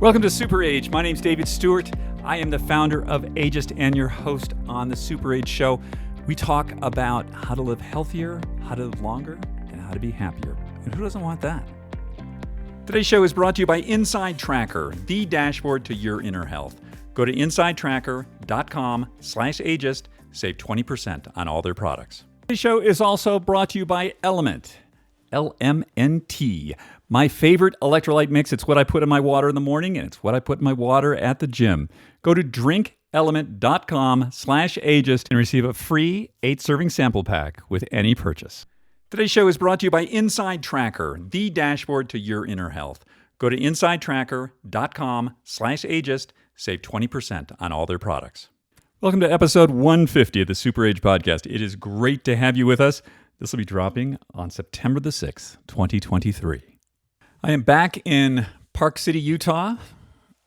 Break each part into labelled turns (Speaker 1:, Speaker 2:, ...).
Speaker 1: Welcome to SuperAge. My name's David Stewart. I am the founder of AGEIST and your host on the SuperAge show. We talk about how to live healthier, how to live longer, and how to be happier. And who doesn't want that? Today's show is brought to you by Inside Tracker, the dashboard to your inner health. Go to insidetracker.com/ageist. Save 20% on all their products. Today's show is also brought to you by LMNT. My favorite electrolyte mix. It's what I put in my water in the morning, and it's what I put in my water at the gym. Go to drinkelement.com/ageist and receive a free 8-serving sample pack with any purchase. Today's show is brought to you by Inside Tracker, the dashboard to your inner health. Go to insidetracker.com/ageist. Save 20% on all their products. Welcome to episode 150 of the SuperAge podcast. It is great to have you with us. This will be dropping on September the 6th, 2023. I am back in Park City, Utah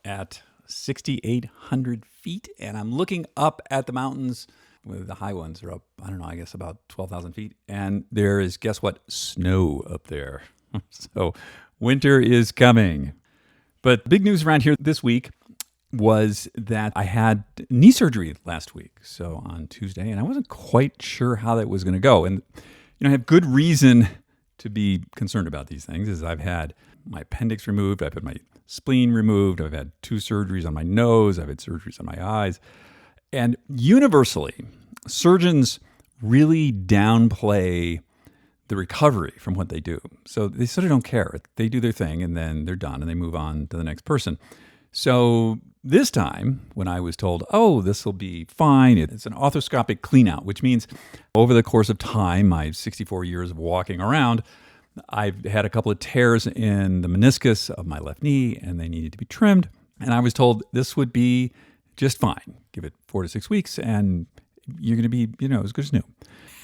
Speaker 1: at 6,800 feet, and I'm looking up at the mountains. The high ones are up, I guess about 12,000 feet. And there is, guess what? Snow up there. So winter is coming. But the big news around here this week was that I had knee surgery last week. So on Tuesday, and I wasn't quite sure how that was going to go. And, I have good reason to be concerned about these things, as I've had my appendix removed, I've had my spleen removed, I've had 2 surgeries on my nose, I've had surgeries on my eyes. And universally, surgeons really downplay the recovery from what they do. So they sort of don't care. They do their thing and then they're done and they move on to the next person. So this time, when I was told, this will be fine, it's an arthroscopic cleanout, which means over the course of time, my 64 years of walking around, I've had a couple of tears in the meniscus of my left knee, and they needed to be trimmed. And I was told this would be just fine. Give it 4 to 6 weeks, and you're going to be, as good as new.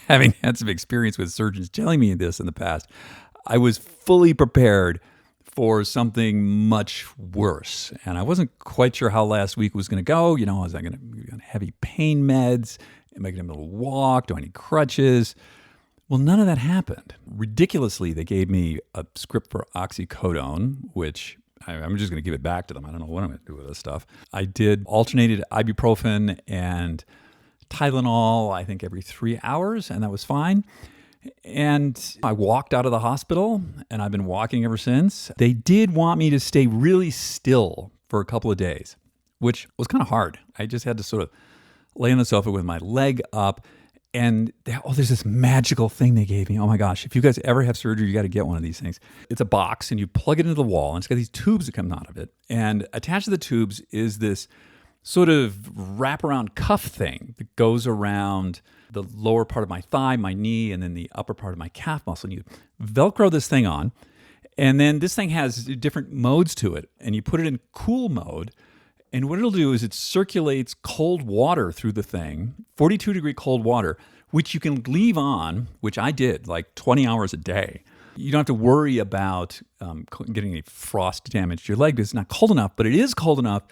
Speaker 1: Having had some experience with surgeons telling me this in the past, I was fully prepared for something much worse. And I wasn't quite sure how last week was going to go. Was I going to be on heavy pain meds? Am I going to be able to walk? Do I need crutches? Well, none of that happened. Ridiculously, they gave me a script for oxycodone, which I'm just going to give it back to them. I don't know what I'm going to do with this stuff. I did alternated ibuprofen and Tylenol, I think every 3 hours, and that was fine. And I walked out of the hospital, and I've been walking ever since. They did want me to stay really still for a couple of days, which was kind of hard. I just had to sort of lay on the sofa with my leg up. And there's this magical thing they gave me. Oh my gosh, if you guys ever have surgery, you got to get one of these things. It's a box, and you plug it into the wall, and it's got these tubes that come out of it. And attached to the tubes is this sort of wraparound cuff thing that goes around the lower part of my thigh, my knee, and then the upper part of my calf muscle. And you Velcro this thing on, and then this thing has different modes to it. And you put it in cool mode, and what it'll do is it circulates cold water through the thing, 42-degree cold water, which you can leave on, which I did like 20 hours a day. You don't have to worry about getting any frost damage to your leg because it's not cold enough, but it is cold enough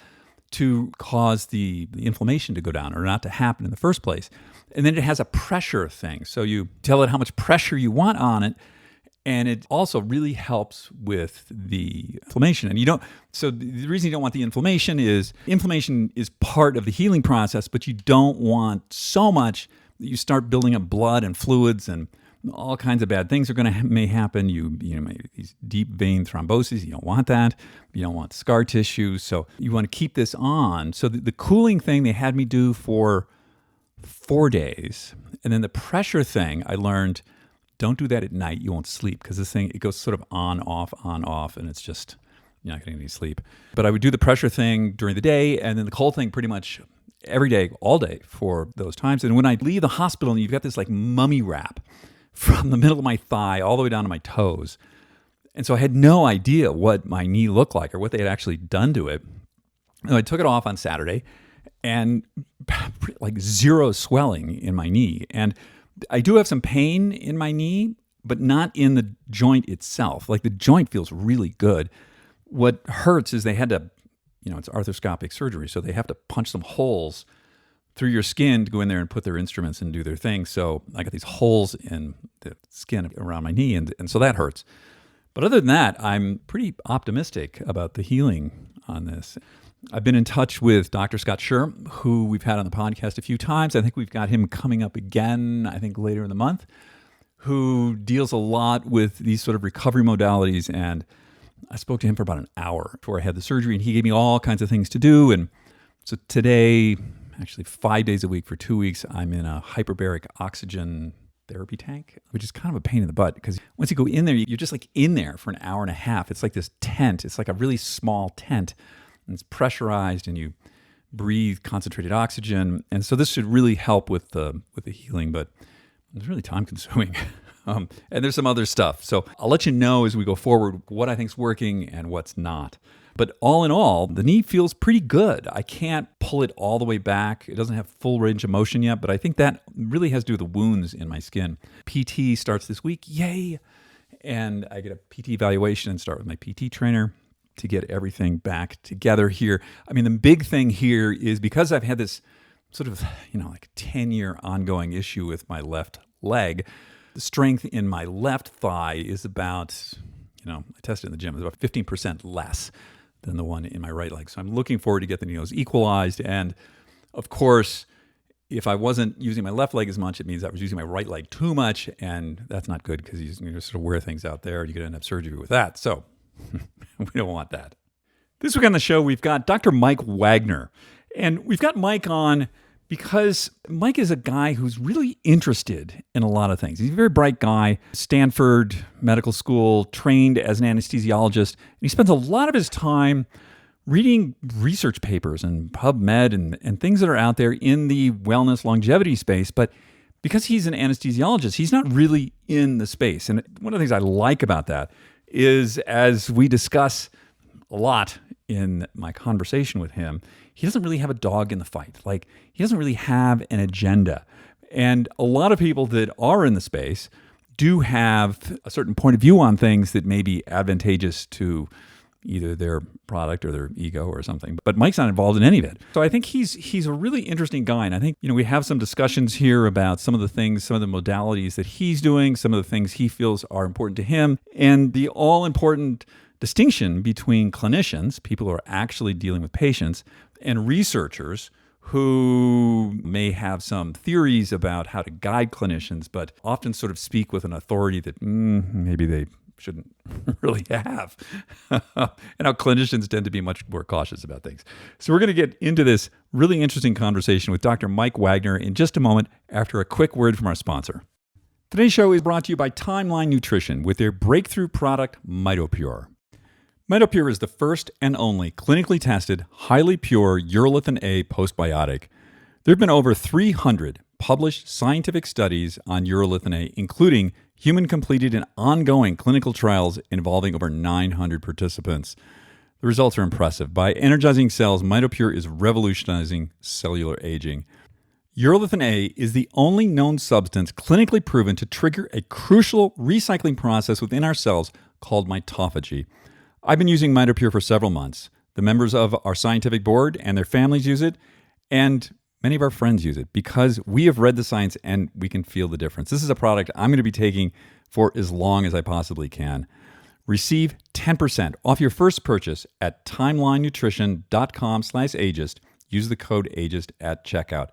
Speaker 1: to cause the inflammation to go down or not to happen in the first place. And then it has a pressure thing. So you tell it how much pressure you want on it, and it also really helps with the inflammation. And so the reason you don't want the inflammation is part of the healing process, but you don't want so much that you start building up blood and fluids and all kinds of bad things may happen. These deep vein thrombosis, you don't want that. You don't want scar tissue. So you want to keep this on. So the cooling thing they had me do for 4 days. And then the pressure thing, I learned, don't do that at night. You won't sleep because this thing, it goes sort of on, off, and it's just, you're not getting any sleep. But I would do the pressure thing during the day, and then the cold thing pretty much every day, all day for those times. And when I leave the hospital, and you've got this like mummy wrap from the middle of my thigh all the way down to my toes. And so I had no idea what my knee looked like or what they had actually done to it. And I took it off on Saturday, and like zero swelling in my knee. And I do have some pain in my knee, but not in the joint itself. Like the joint feels really good. What hurts is they had to, it's arthroscopic surgery, so they have to punch some holes through your skin to go in there and put their instruments and do their thing. So I got these holes in the skin around my knee, and so that hurts. But other than that, I'm pretty optimistic about the healing on this. I've been in touch with Dr. Scott Scher, who we've had on the podcast a few times. I think we've got him coming up again, I think later in the month, who deals a lot with these sort of recovery modalities. And I spoke to him for about an hour before I had the surgery, and he gave me all kinds of things to do. And so today, actually 5 days a week for 2 weeks, I'm in a hyperbaric oxygen therapy tank, which is kind of a pain in the butt because once you go in there, you're just like in there for an hour and a half. It's like this tent. It's like a really small tent. And it's pressurized, and you breathe concentrated oxygen. And so this should really help with the healing, but it's really time consuming. And there's some other stuff. So I'll let you know as we go forward what I think is working and what's not. But all in all, the knee feels pretty good. I can't pull it all the way back. It doesn't have full range of motion yet, but I think that really has to do with the wounds in my skin. PT starts this week. Yay! And I get a PT evaluation and start with my PT trainer to get everything back together here. I mean, the big thing here is because I've had this sort of, like 10-year ongoing issue with my left leg, the strength in my left thigh is about, I tested in the gym, it's about 15% less than the one in my right leg. So I'm looking forward to getting those equalized. And of course, if I wasn't using my left leg as much, it means I was using my right leg too much. And that's not good because you sort of wear things out there and you could end up surgery with that. So we don't want that. This week on the show, we've got Dr. Mike Wagner. And we've got Mike on because Mike is a guy who's really interested in a lot of things. He's a very bright guy, Stanford medical school, trained as an anesthesiologist. And he spends a lot of his time reading research papers and PubMed and things that are out there in the wellness longevity space. But because he's an anesthesiologist, he's not really in the space. And one of the things I like about that is, as we discuss a lot in my conversation with him, he doesn't really have a dog in the fight. Like, he doesn't really have an agenda. And a lot of people that are in the space do have a certain point of view on things that may be advantageous to either their product or their ego or something. But Mike's not involved in any of it. So I think he's a really interesting guy. And I think, we have some discussions here about some of the things, some of the modalities that he's doing, some of the things he feels are important to him, and the all-important distinction between clinicians, people who are actually dealing with patients, and researchers who may have some theories about how to guide clinicians, but often sort of speak with an authority that maybe they shouldn't really have. And how clinicians tend to be much more cautious about things. So we're going to get into this really interesting conversation with Dr. Mike Wagner in just a moment after a quick word from our sponsor. Today's show is brought to you by Timeline Nutrition with their breakthrough product, Mitopure. Mitopure is the first and only clinically tested, highly pure urolithin A postbiotic. There have been over 300 published scientific studies on urolithin A, including human-completed and ongoing clinical trials involving over 900 participants. The results are impressive. By energizing cells, Mitopure is revolutionizing cellular aging. Urolithin A is the only known substance clinically proven to trigger a crucial recycling process within our cells called mitophagy. I've been using Mitopure for several months. The members of our scientific board and their families use it, and many of our friends use it because we have read the science and we can feel the difference. This is a product I'm going to be taking for as long as I possibly can. Receive 10% off your first purchase at timelinenutrition.com/ageist. Use the code ageist at checkout.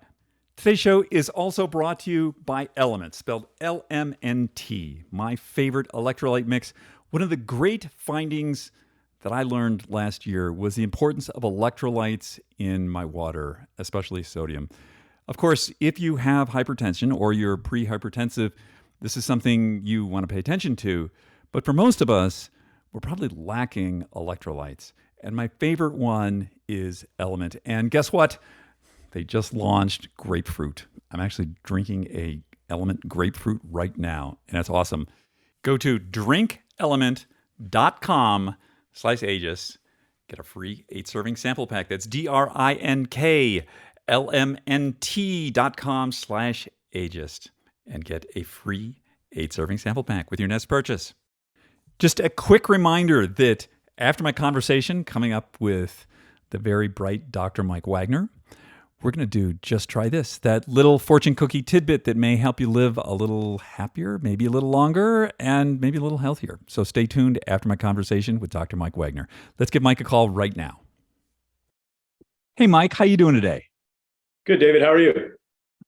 Speaker 1: Today's show is also brought to you by LMNT, spelled LMNT, my favorite electrolyte mix. One of the great findings that I learned last year was the importance of electrolytes in my water, especially sodium. Of course, if you have hypertension or you're pre-hypertensive, this is something you want to pay attention to. But for most of us, we're probably lacking electrolytes. And my favorite one is LMNT. And guess what? They just launched grapefruit. I'm actually drinking a LMNT grapefruit right now, and that's awesome. Go to drinkelement.com/ageist. Get a free 8-serving sample pack. That's drinklmnt.com/ageist. And get a free 8-serving sample pack with your next purchase. Just a quick reminder that after my conversation coming up with the very bright Dr. Mike Wagner, we're going to do Just Try This, that little fortune cookie tidbit that may help you live a little happier, maybe a little longer, and maybe a little healthier. So stay tuned after my conversation with Dr. Mike Wagner. Let's give Mike a call right now. Hey, Mike, how you doing today?
Speaker 2: Good, David. How are you?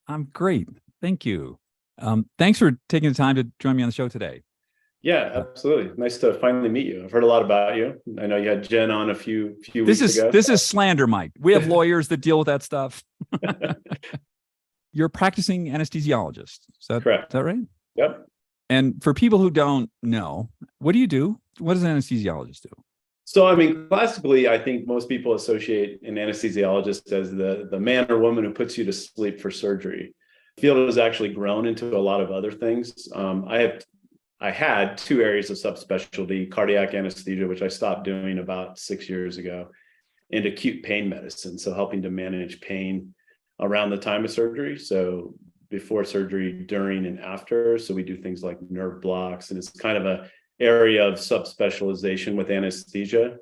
Speaker 1: I'm great. Thank you. Thanks for taking the time to join me on the show today.
Speaker 2: Yeah,
Speaker 1: Uh,
Speaker 2: absolutely. Nice to finally meet you. I've heard a lot about you. I know you had Jen on a few
Speaker 1: this
Speaker 2: weeks
Speaker 1: is
Speaker 2: ago.
Speaker 1: this is slander, Mike. We have lawyers that deal with that stuff. You're a practicing anesthesiologist. Is
Speaker 2: Correct.
Speaker 1: that right?
Speaker 2: Yep.
Speaker 1: And for people who don't know, what do you do? What does an anesthesiologist do?
Speaker 2: So, I mean, classically, I think most people associate an anesthesiologist as the man or woman who puts you to sleep for surgery. The field has actually grown into a lot of other things. I had two areas of subspecialty: cardiac anesthesia, which I stopped doing about 6 years ago, and acute pain medicine. So helping to manage pain around the time of surgery. So before surgery, during, and after. So we do things like nerve blocks, and it's kind of a area of subspecialization with anesthesia.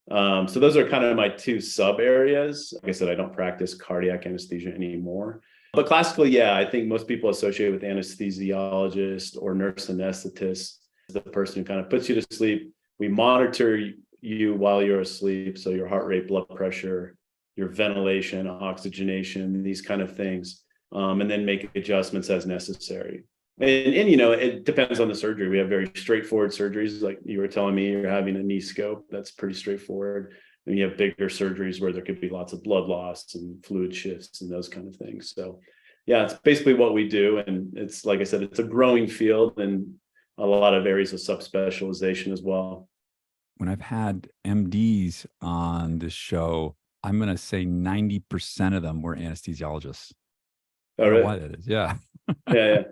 Speaker 2: So those are kind of my two sub areas. Like I said, I don't practice cardiac anesthesia anymore. But classically, yeah, I think most people associate with anesthesiologist or nurse anesthetist, the person who kind of puts you to sleep. We monitor you while you're asleep. So your heart rate, blood pressure, your ventilation, oxygenation, these kind of things, and then make adjustments as necessary. And it depends on the surgery. We have very straightforward surgeries, like you were telling me you're having a knee scope. That's pretty straightforward. And you have bigger surgeries where there could be lots of blood loss and fluid shifts and those kind of things. So yeah, it's basically what we do. And it's, like I said, it's a growing field and a lot of areas of subspecialization as well.
Speaker 1: When I've had MDs on this show, I'm going to say 90% of them were anesthesiologists. I
Speaker 2: Oh,
Speaker 1: don't know
Speaker 2: really?
Speaker 1: why that is. Yeah.
Speaker 2: Yeah,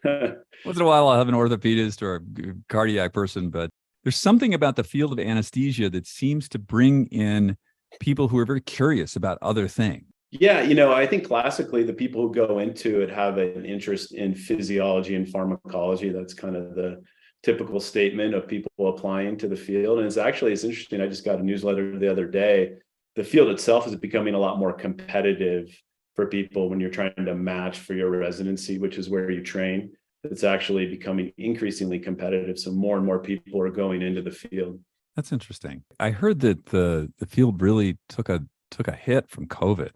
Speaker 2: yeah.
Speaker 1: Once in a while, I'll have an orthopedist or a cardiac person, but there's something about the field of anesthesia that seems to bring in people who are very curious about other things.
Speaker 2: Yeah, I think classically the people who go into it have an interest in physiology and pharmacology. That's kind of the typical statement of people applying to the field. And it's interesting. I just got a newsletter the other day. The field itself is becoming a lot more competitive for people when you're trying to match for your residency, which is where you train. It's actually becoming increasingly competitive. So more and more people are going into the field.
Speaker 1: That's interesting. I heard that the field really took a hit from COVID.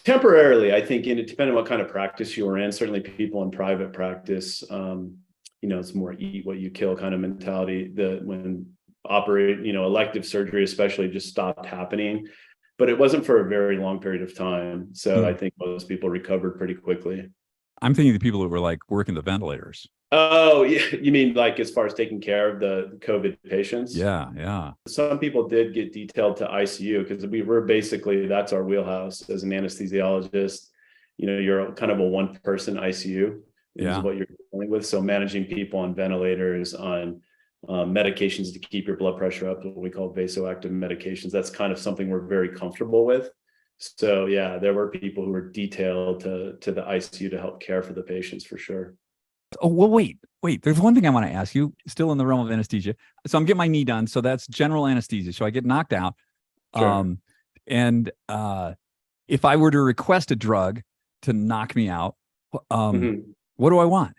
Speaker 2: Temporarily, I think, depending on what kind of practice you were in, certainly people in private practice, it's more eat what you kill kind of mentality. When elective surgery especially just stopped happening, but it wasn't for a very long period of time. So I think most people recovered pretty quickly.
Speaker 1: I'm thinking the people who were like working the ventilators.
Speaker 2: Oh, yeah. You mean like as far as taking care of the COVID patients?
Speaker 1: Yeah, yeah.
Speaker 2: Some people did get detailed to ICU because we're basically, that's our wheelhouse as an anesthesiologist. You're kind of a one-person ICU is
Speaker 1: Yeah.
Speaker 2: what you're dealing with. So managing people on ventilators, on medications to keep your blood pressure up, what we call vasoactive medications, that's kind of something we're very comfortable with. So yeah, there were people who were detailed to the ICU to help care for the patients for sure.
Speaker 1: Oh, well, wait. There's one thing I want to ask you, still in the realm of anesthesia. So I'm getting my knee done. So that's general anesthesia. So I get knocked out.
Speaker 2: Sure.
Speaker 1: And if I were to request a drug to knock me out,
Speaker 2: Mhm.
Speaker 1: what do I want?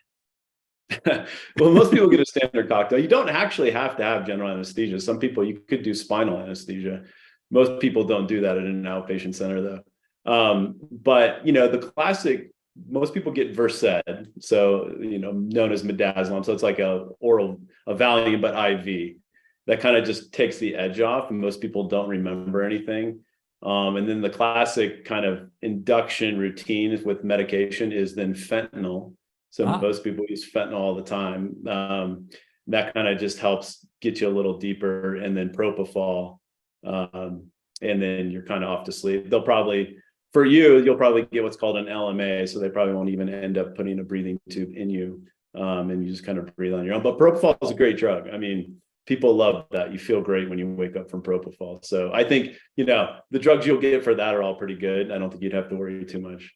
Speaker 2: Well, most people get a standard cocktail. You don't actually have to have general anesthesia. Some people, you could do spinal anesthesia. Most people don't do that at an outpatient center, though. But the classic, most people get Versed, so known as midazolam. So it's like a Valium, but IV. That kind of just takes the edge off, and most people don't remember anything. And then the classic kind of induction routine with medication is then fentanyl. So most people use fentanyl all the time. That kind of just helps get you a little deeper, and then propofol, and then you're kind of off to sleep. You'll probably get what's called an LMA, so they probably won't even end up putting a breathing tube in you, and you just kind of breathe on your own. But propofol is a great drug. I mean, people love that. You feel great when you wake up from propofol. So I think the drugs you'll get for that are all pretty good. I don't think you'd have to worry too much.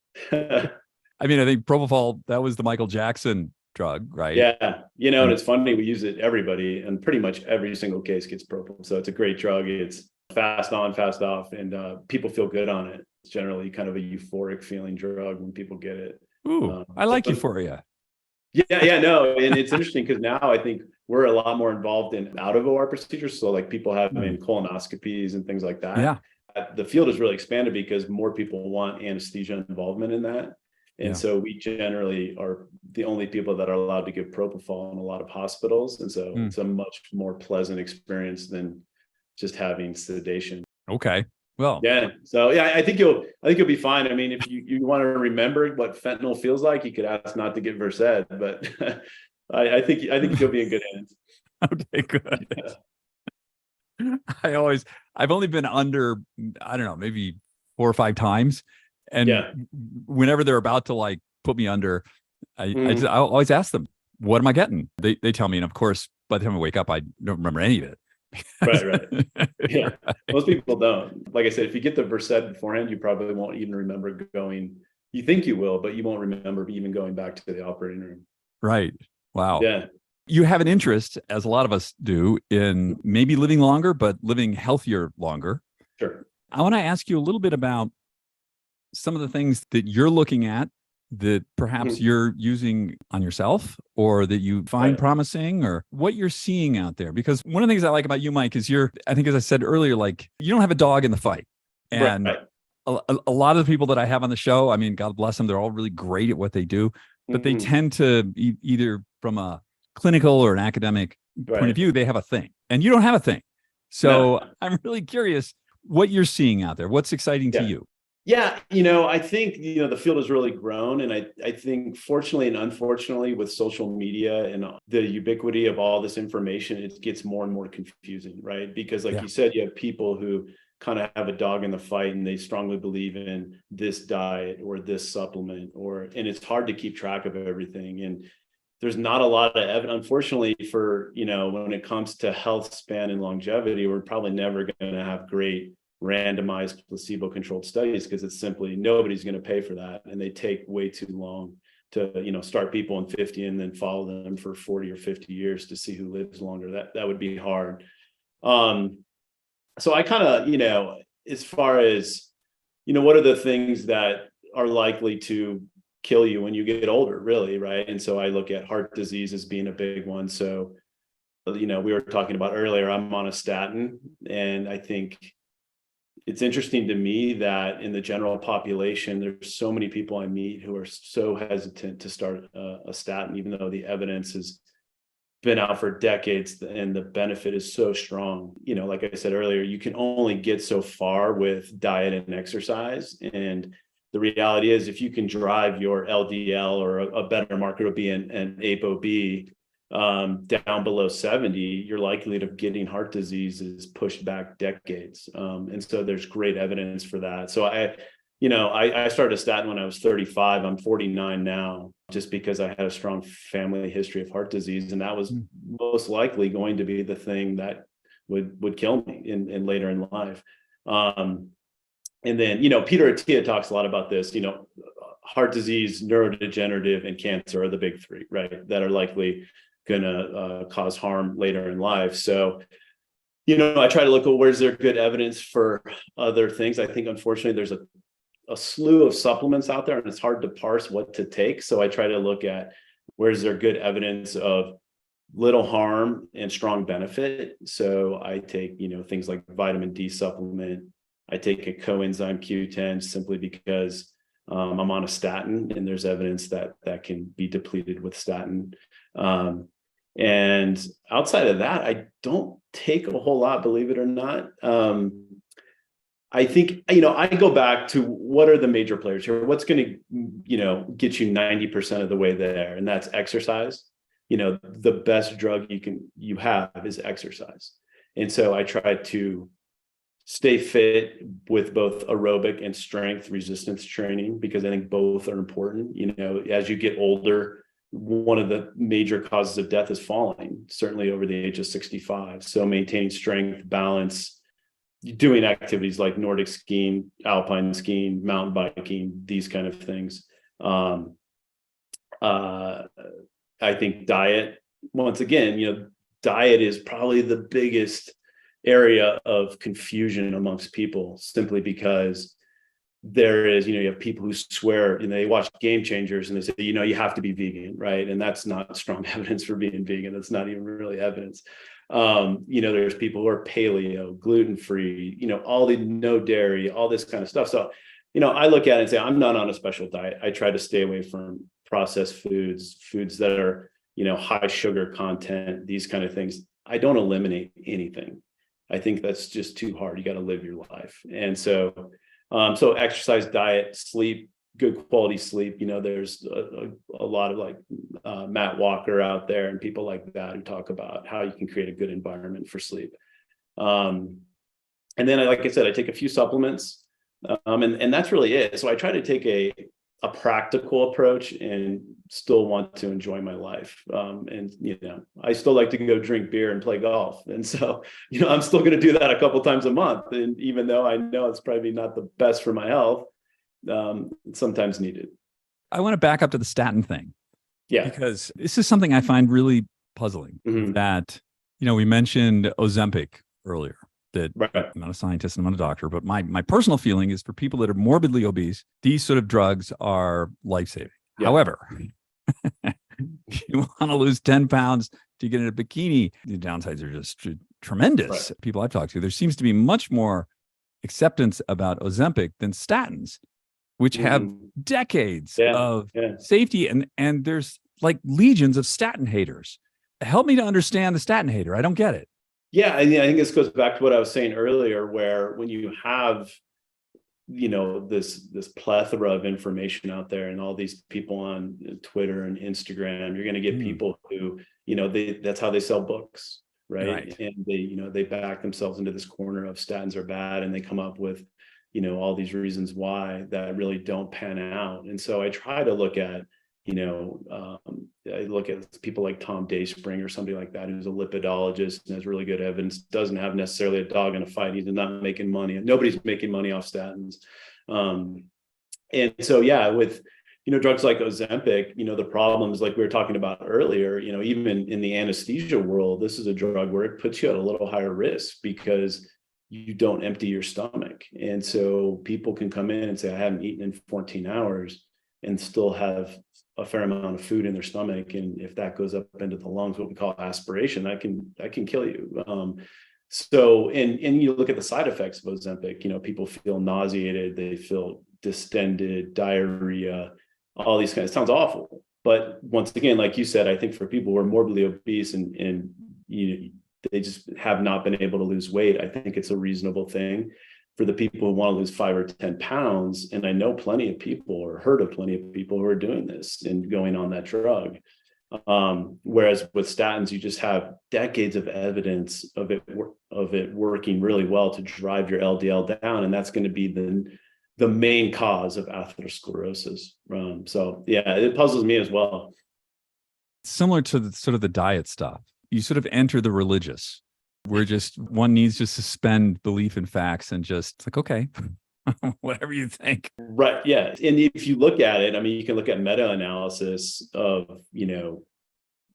Speaker 1: I mean, I think propofol, that was the Michael Jackson drug, right?
Speaker 2: Yeah. And it's funny, we use it, everybody, and pretty much every single case gets propofol. So it's a great drug. It's fast on, fast off, and people feel good on it. It's generally kind of a euphoric feeling drug when people get it.
Speaker 1: Ooh, I like euphoria.
Speaker 2: Yeah, no. And it's interesting because now I think we're a lot more involved in out of OR procedures. So like people having colonoscopies and things like that.
Speaker 1: Yeah.
Speaker 2: the field has really expanded because more people want anesthesia involvement in that. And so we generally are the only people that are allowed to give propofol in a lot of hospitals. And so it's a much more pleasant experience than just having sedation.
Speaker 1: Okay. Well,
Speaker 2: yeah. So yeah, I think you'll be fine. I mean, if you want to remember what fentanyl feels like, you could ask not to get Versed, but I think you'll be in good hands.
Speaker 1: Okay, good. I've only been under, I don't know, maybe 4 or 5 times. And whenever they're about to like put me under, I always ask them, what am I getting? They tell me. And of course, by the time I wake up, I don't remember any of it.
Speaker 2: Right. Yeah. Most people don't. Like I said, if you get the Versed beforehand, you probably won't even remember going. You think you will, but you won't remember even going back to the operating room.
Speaker 1: Right. Wow.
Speaker 2: Yeah.
Speaker 1: You have an interest, as a lot of us do, in maybe living longer, but living healthier longer.
Speaker 2: Sure.
Speaker 1: I want to ask you a little bit about some of the things that you're looking at that perhaps you're using on yourself or that you find promising, or what you're seeing out there. Because one of the things I like about you, Mike, is I think, as I said earlier, like, you don't have a dog in the fight. And a lot of the people that I have on the show, I mean, God bless them, they're all really great at what they do, but they tend to either from a clinical or an academic point of view, they have a thing, and you don't have a thing. So I'm really curious what you're seeing out there. What's exciting to you?
Speaker 2: Yeah, I think, the field has really grown. And I think, fortunately and unfortunately, with social media and the ubiquity of all this information, it gets more and more confusing, right? Because like you said, you have people who kind of have a dog in the fight and they strongly believe in this diet or this supplement, and it's hard to keep track of everything. And there's not a lot of evidence, unfortunately, for, when it comes to health span and longevity, we're probably never going to have great randomized placebo-controlled studies, because it's simply nobody's going to pay for that, and they take way too long to start people in 50 and then follow them for 40 or 50 years to see who lives longer. That would be hard. So I kind of, as far as what are the things that are likely to kill you when you get older, really, right? And so I look at heart disease as being a big one. So we were talking about earlier, I'm on a statin, and I think it's interesting to me that in the general population, there's so many people I meet who are so hesitant to start a statin, even though the evidence has been out for decades and the benefit is so strong. Like I said earlier, you can only get so far with diet and exercise. And the reality is, if you can drive your LDL, or a better marker would be an ApoB, down below 70, your likelihood of getting heart disease is pushed back decades. And so there's great evidence for that. So I started a statin when I was 35. I'm 49 now, just because I had a strong family history of heart disease. And that was most likely going to be the thing that would kill me in later in life. And then, Peter Attia talks a lot about this, heart disease, neurodegenerative, and cancer are the big three, right? That are likely going to cause harm later in life. So, I try to look at where's there good evidence for other things. I think, unfortunately, there's a slew of supplements out there, and it's hard to parse what to take. So I try to look at where's there good evidence of little harm and strong benefit. So I take, things like vitamin D supplement. I take a coenzyme Q10 simply because I'm on a statin, and there's evidence that can be depleted with statin. And outside of that, I don't take a whole lot, believe it or not. I think, I go back to what are the major players here? What's going to, get you 90% of the way there? And that's exercise. The best drug you have is exercise. And so I try to stay fit with both aerobic and strength resistance training, because I think both are important. As you get older, one of the major causes of death is falling, certainly over the age of 65. So maintaining strength, balance, doing activities like Nordic skiing, alpine skiing, mountain biking, these kind of things. I think diet, once again, diet is probably the biggest area of confusion amongst people, simply because there is, you have people who swear, they watch Game Changers and they say, you have to be vegan, right? And that's not strong evidence for being vegan. That's not even really evidence. There's people who are paleo, gluten-free, all the no dairy, all this kind of stuff. So, I look at it and say, I'm not on a special diet. I try to stay away from processed foods that are, high sugar content, these kind of things. I don't eliminate anything. I think that's just too hard. You got to live your life. And so, exercise, diet, sleep, good quality sleep. There's a lot of like Matt Walker out there and people like that who talk about how you can create a good environment for sleep. And then, like I said, I take a few supplements, and that's really it. So I try to take a practical approach and still want to enjoy my life. I still like to go drink beer and play golf. And so, I'm still going to do that a couple times a month. And even though I know it's probably not the best for my health, it's sometimes needed.
Speaker 1: I want to back up to the statin thing.
Speaker 2: Yeah.
Speaker 1: Because this is something I find really puzzling that, we mentioned Ozempic earlier. That
Speaker 2: right.
Speaker 1: I'm not a scientist and I'm not a doctor, but my personal feeling is for people that are morbidly obese, these sort of drugs are life-saving. Yeah. However, you want to lose 10 pounds to get in a bikini, the downsides are just tremendous. Right. People I've talked to, there seems to be much more acceptance about Ozempic than statins, which have decades of safety. And there's like legions of statin haters. Help me to understand the statin hater. I don't get it.
Speaker 2: Yeah, I think this goes back to what I was saying earlier, where when you have, this plethora of information out there and all these people on Twitter and Instagram, you're going to get people who, that's how they sell books, right? And they back themselves into this corner of statins are bad, and they come up with, all these reasons why that really don't pan out. And so I try to look at, I look at people like Tom Dayspring or somebody like that, who's a lipidologist and has really good evidence, doesn't have necessarily a dog in a fight. He's not making money, and nobody's making money off statins. And so, with, drugs like Ozempic, the problems like we were talking about earlier, even in the anesthesia world, this is a drug where it puts you at a little higher risk because you don't empty your stomach. And so people can come in and say, I haven't eaten in 14 hours and still have a fair amount of food in their stomach. And if that goes up into the lungs, what we call aspiration, that can kill you. So you look at the side effects of Ozempic, people feel nauseated, they feel distended, diarrhea, all these kinds. It sounds awful. But once again, like you said, I think for people who are morbidly obese and they just have not been able to lose weight, I think it's a reasonable thing. For the people who want to lose 5 or 10 pounds, and I know plenty of people or heard of plenty of people who are doing this and going on that drug. Whereas with statins, you just have decades of evidence of it working really well to drive your LDL down, and that's going to be the main cause of atherosclerosis. It puzzles me as well.
Speaker 1: Similar to the diet stuff, you sort of enter the religious. Where one needs to suspend belief in facts and just like, okay, whatever you think.
Speaker 2: Right. Yeah. And if you look at it, I mean, you can look at meta-analysis of,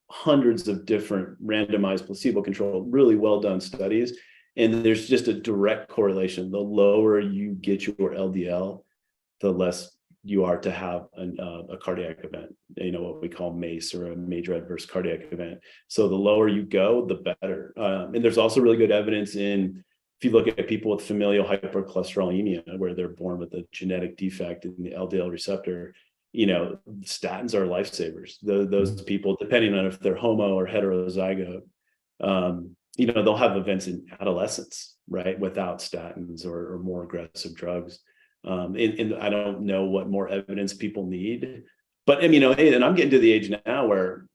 Speaker 2: hundreds of different randomized placebo-controlled, really well done studies. And there's just a direct correlation. The lower you get your LDL, the less you are to have a cardiac event, what we call MACE, or a major adverse cardiac event. So the lower you go, the better. And there's also really good evidence if you look at people with familial hypercholesterolemia, where they're born with a genetic defect in the LDL receptor, statins are lifesavers. Those people, depending on if they're homo or heterozygote, they'll have events in adolescence, right, without statins or more aggressive drugs. And I don't know what more evidence people need, but and I'm getting to the age now where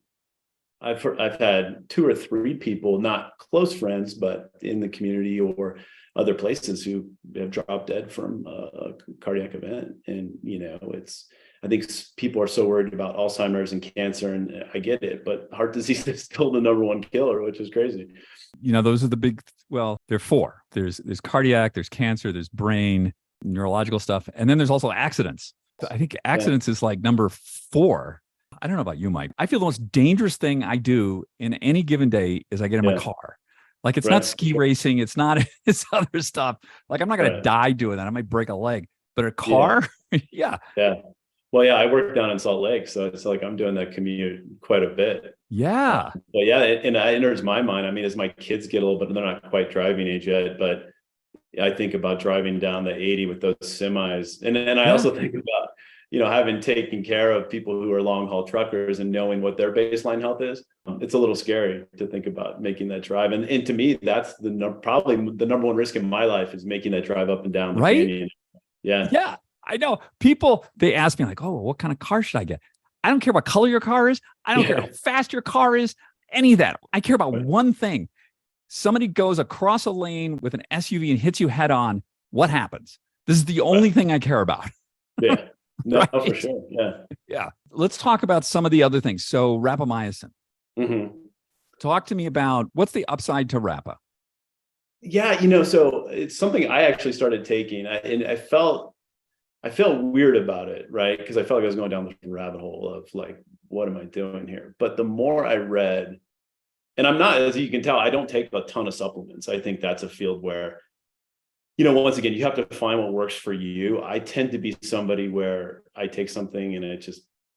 Speaker 2: I've had 2 or 3 people, not close friends, but in the community or other places, who have dropped dead from a cardiac event. And I think people are so worried about Alzheimer's and cancer, and I get it, but heart disease is still the number 1 killer, which is crazy.
Speaker 1: Those are the big. Well, there are 4. There's cardiac, there's cancer, there's brain, neurological stuff, and then there's also accidents. I think accidents is like number 4. I don't know about you, Mike. I feel the most dangerous thing I do in any given day is I get in my car. Like, it's not ski racing, it's not it's other stuff. Like, I'm not going to die doing that. I might break a leg, but a car, yeah.
Speaker 2: Well, yeah, I work down in Salt Lake, so it's like I'm doing that commute quite a bit.
Speaker 1: Yeah.
Speaker 2: But yeah, and it enters my mind. I mean, as my kids get a little bit, they're not quite driving age yet, but I think about driving down the 80 with those semis. And I
Speaker 1: Yeah.
Speaker 2: also think about, having taken care of people who are long haul truckers and knowing what their baseline health is. It's a little scary to think about making that drive. And to me, that's probably the number one risk in my life is making that drive up and down the
Speaker 1: Right.
Speaker 2: canyon. Yeah.
Speaker 1: Yeah. I know people, they ask me like, oh, what kind of car should I get? I don't care what color your car is. I don't care how fast your car is, any of that. I care about one thing. Somebody goes across a lane with an SUV and hits you head on. What happens? This is the only thing I care about.
Speaker 2: Yeah. No,
Speaker 1: right?
Speaker 2: for sure. Yeah.
Speaker 1: Yeah. Let's talk about some of the other things. So rapamycin.
Speaker 2: Mm-hmm.
Speaker 1: Talk to me about what's the upside to Rapa?
Speaker 2: Yeah, so it's something I actually started taking, and I felt weird about it, right? Because I felt like I was going down the rabbit hole of like, what am I doing here? But the more I read, and I'm not, as you can tell, I don't take a ton of supplements. I think that's a field where, once again, you have to find what works for you. I tend to be somebody where I take something and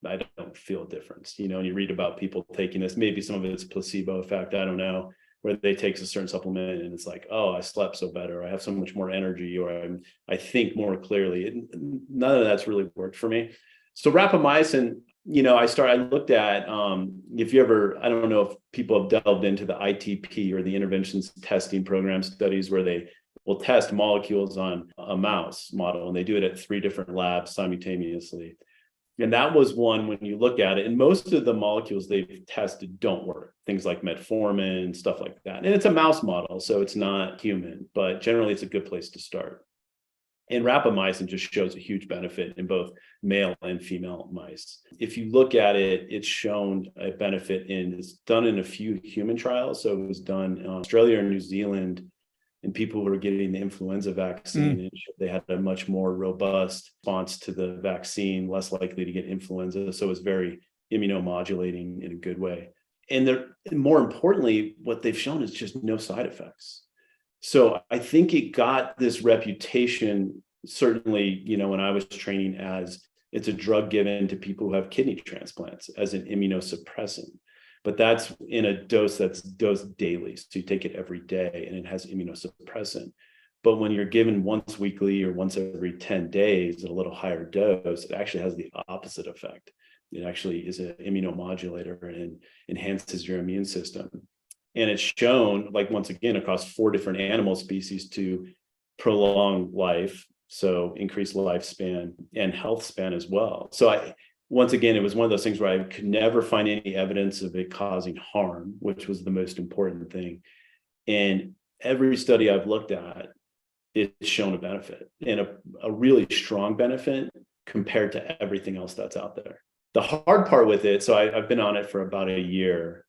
Speaker 2: I don't feel a difference, and you read about people taking this, maybe some of it's placebo effect, I don't know, where they take a certain supplement and it's like, oh, I slept so better, I have so much more energy, or I think more clearly. None of that's really worked for me. So rapamycin, I looked at, if you ever, I don't know if people have delved into the ITP or the interventions testing program studies where they will test molecules on a mouse model, and they do it at 3 different labs simultaneously. And that was one, when you look at it, and most of the molecules they've tested don't work. Things like metformin, stuff like that. And it's a mouse model, so it's not human, but generally it's a good place to start. And rapamycin just shows a huge benefit in both male and female mice. If you look at it, it's shown a benefit it's done in a few human trials. So it was done in Australia and New Zealand, and people who were getting the influenza vaccine, they had a much more robust response to the vaccine, less likely to get influenza. So it was very immunomodulating in a good way. And more importantly, what they've shown is just no side effects. So I think it got this reputation, certainly, when I was training, as it's a drug given to people who have kidney transplants as an immunosuppressant. But that's in a dose that's dosed daily. So you take it every day and it has immunosuppressant. But when you're given once weekly or once every 10 days at a little higher dose, it actually has the opposite effect. It actually is an immunomodulator and enhances your immune system. And it's shown, like, once again, across 4 different animal species to prolong life, so increase lifespan and health span as well. So once again, it was one of those things where I could never find any evidence of it causing harm, which was the most important thing. And every study I've looked at, it's shown a benefit, and a really strong benefit compared to everything else that's out there. The hard part with it, so I've been on it for about a year,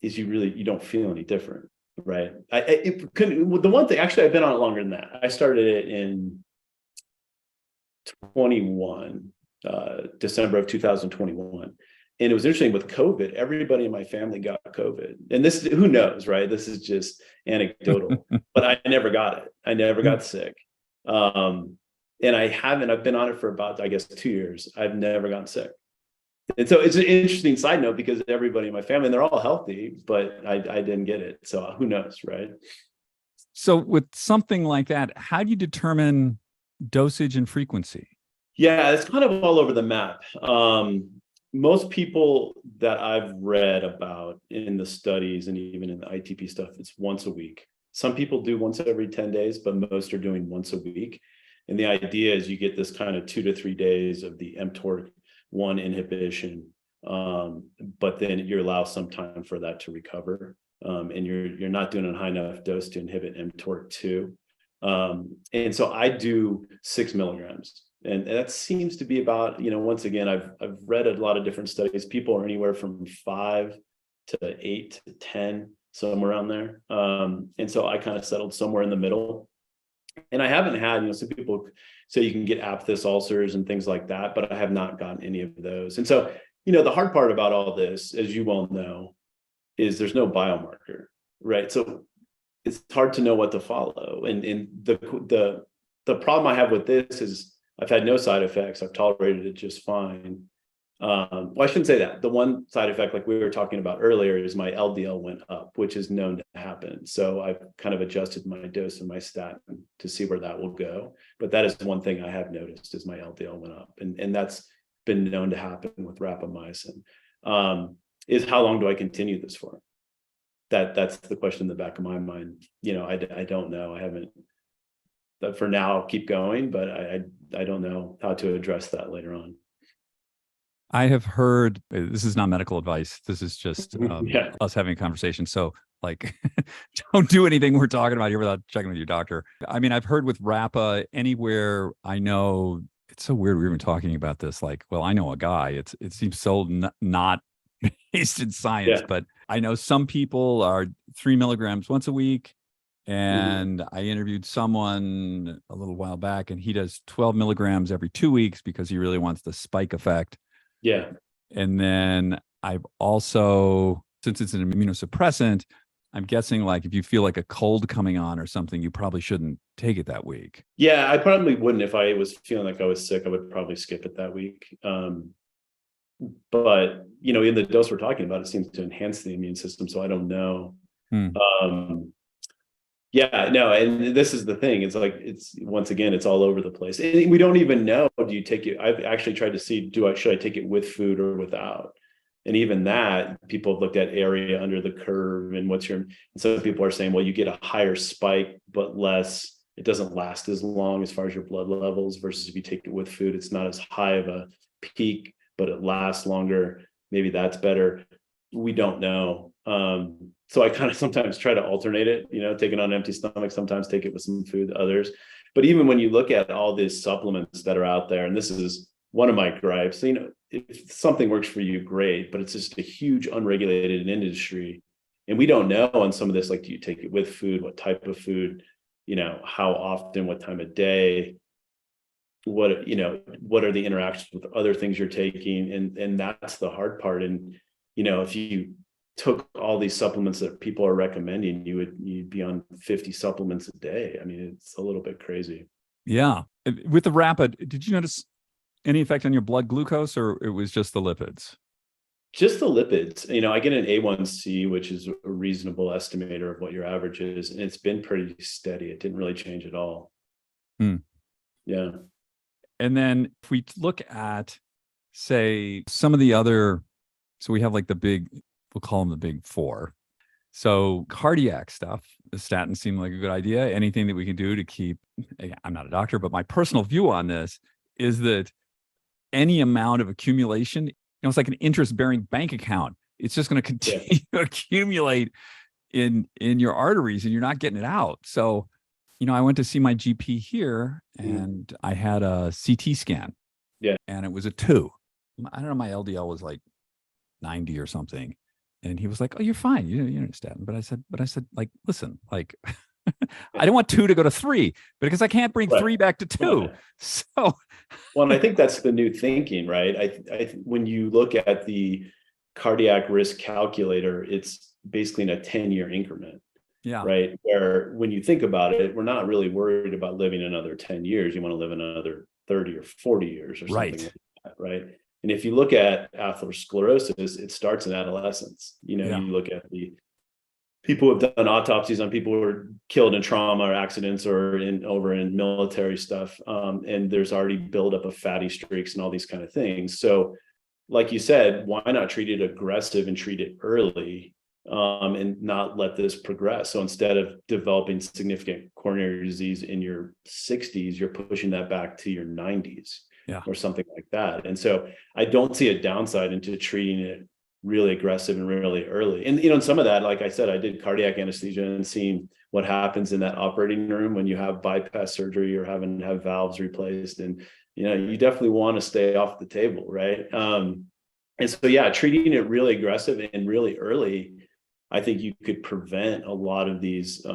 Speaker 2: is you don't feel any different, right? The one thing, actually, I've been on it longer than that. I started it in 21. December of 2021. And it was interesting with COVID, everybody in my family got COVID. And this, who knows, right? This is just anecdotal, but I never got it. I never got sick. And I've been on it for about, I guess, 2 years. I've never gotten sick. And so it's an interesting side note because everybody in my family, they're all healthy, but I didn't get it. So who knows, right?
Speaker 1: So with something like that, how do you determine dosage and frequency?
Speaker 2: Yeah, it's kind of all over the map. Most people that I've read about in the studies and even in the ITP stuff, it's once a week. Some people do once every 10 days, but most are doing once a week. And the idea is you get this kind of 2 to 3 days of the mTOR1 inhibition, but then you allow some time for that to recover. And you're not doing a high enough dose to inhibit mTOR2. And so I do 6 milligrams. And that seems to be about, once again, I've read a lot of different studies. People are anywhere from 5 to 8 to 10, somewhere around there. And so I kind of settled somewhere in the middle. And I haven't had, some people say you can get aphthous ulcers and things like that, but I have not gotten any of those. And so, the hard part about all this, as you well know, is there's no biomarker, right? So it's hard to know what to follow. And the problem I have with this is I've had no side effects. I've tolerated it just fine. Well, I shouldn't say that. The one side effect, like we were talking about earlier, is my LDL went up, which is known to happen. So I've kind of adjusted my dose and my statin to see where that will go. But that is one thing I have noticed is my LDL went up, and that's been known to happen with rapamycin. Is how long do I continue this for? That's the question in the back of my mind. I don't know. I haven't. But for now, I'll keep going, but I don't know how to address that later on.
Speaker 1: I have heard, this is not medical advice. This is just
Speaker 2: Yeah.
Speaker 1: us having a conversation. So like, don't do anything we're talking about here without checking with your doctor. I mean, I've heard with Rapa anywhere I know, it's so weird. We were even talking about this. Like, well, I know a guy, it seems so not based in science,
Speaker 2: Yeah.
Speaker 1: but I know some people are 3 milligrams once a week. And I interviewed someone a little while back, and he does 12 milligrams every 2 weeks because he really wants the spike effect.
Speaker 2: Yeah.
Speaker 1: And then I've also, since it's an immunosuppressant, I'm guessing like if you feel like a cold coming on or something, you probably shouldn't take it that week.
Speaker 2: Yeah, I probably wouldn't. If I was feeling like I was sick, I would probably skip it that week. But in the dose we're talking about, it seems to enhance the immune system. So I don't know. Yeah, no, and this is the thing. It's like, once again, it's all over the place. And we don't even know, do you take it? I've actually tried to see, should I take it with food or without? And even that, people have looked at area under the curve and and some people are saying, well, you get a higher spike, but it doesn't last as long as far as your blood levels, versus if you take it with food, it's not as high of a peak, but it lasts longer. Maybe that's better. We don't know. So I kind of sometimes try to alternate it, take it on an empty stomach, sometimes take it with some food, others. But even when you look at all these supplements that are out there, and this is one of my gripes, if something works for you, great, but it's just a huge unregulated industry. And we don't know on some of this, like, do you take it with food? What type of food? How often, what time of day? What are the interactions with other things you're taking? And that's the hard part. And, if you took all these supplements that people are recommending, you'd be on 50 supplements a day. I mean, it's a little bit crazy.
Speaker 1: Yeah. With the rapid, did you notice any effect on your blood glucose, or it was just the lipids?
Speaker 2: Just the lipids. I get an A1C, which is a reasonable estimator of what your average is, and it's been pretty steady. It didn't really change at all. Yeah.
Speaker 1: And then if we look at, say, some of the other, so we have like we'll call them the big four. So cardiac stuff, the statins seem like a good idea. Anything that we can do to keep, I'm not a doctor, but my personal view on this is that any amount of accumulation, it's like an interest-bearing bank account. It's just going to continue to accumulate in your arteries, and you're not getting it out. So, I went to see my GP here, and I had a CT scan.
Speaker 2: Yeah.
Speaker 1: And it was a 2. I don't know, my LDL was like 90 or something. And he was like, "Oh, you're fine. You need a statin." But I said, like, listen, like, I don't want 2 to go to 3 because I can't bring 3 back to 2.
Speaker 2: Right.
Speaker 1: So,
Speaker 2: well, and I think that's the new thinking, right? When you look at the cardiac risk calculator, it's basically in a 10-year increment.
Speaker 1: Yeah.
Speaker 2: Right. Where when you think about it, we're not really worried about living another 10 years. You want to live another 30 or 40 years or something like that. Right. And if you look at atherosclerosis, it starts in adolescence. You look at the people who have done autopsies on people who were killed in trauma or accidents or over in military stuff. And there's already buildup of fatty streaks and all these kind of things. So like you said, why not treat it aggressive and treat it early? And not let this progress. So instead of developing significant coronary disease in your 60s, you're pushing that back to your 90s or something like that. And so I don't see a downside into treating it really aggressive and really early. And, in some of that, like I said, I did cardiac anesthesia and seeing what happens in that operating room when you have bypass surgery or having to have valves replaced. And, you definitely want to stay off the table. Right. And so, treating it really aggressive and really early, I think you could prevent a lot of these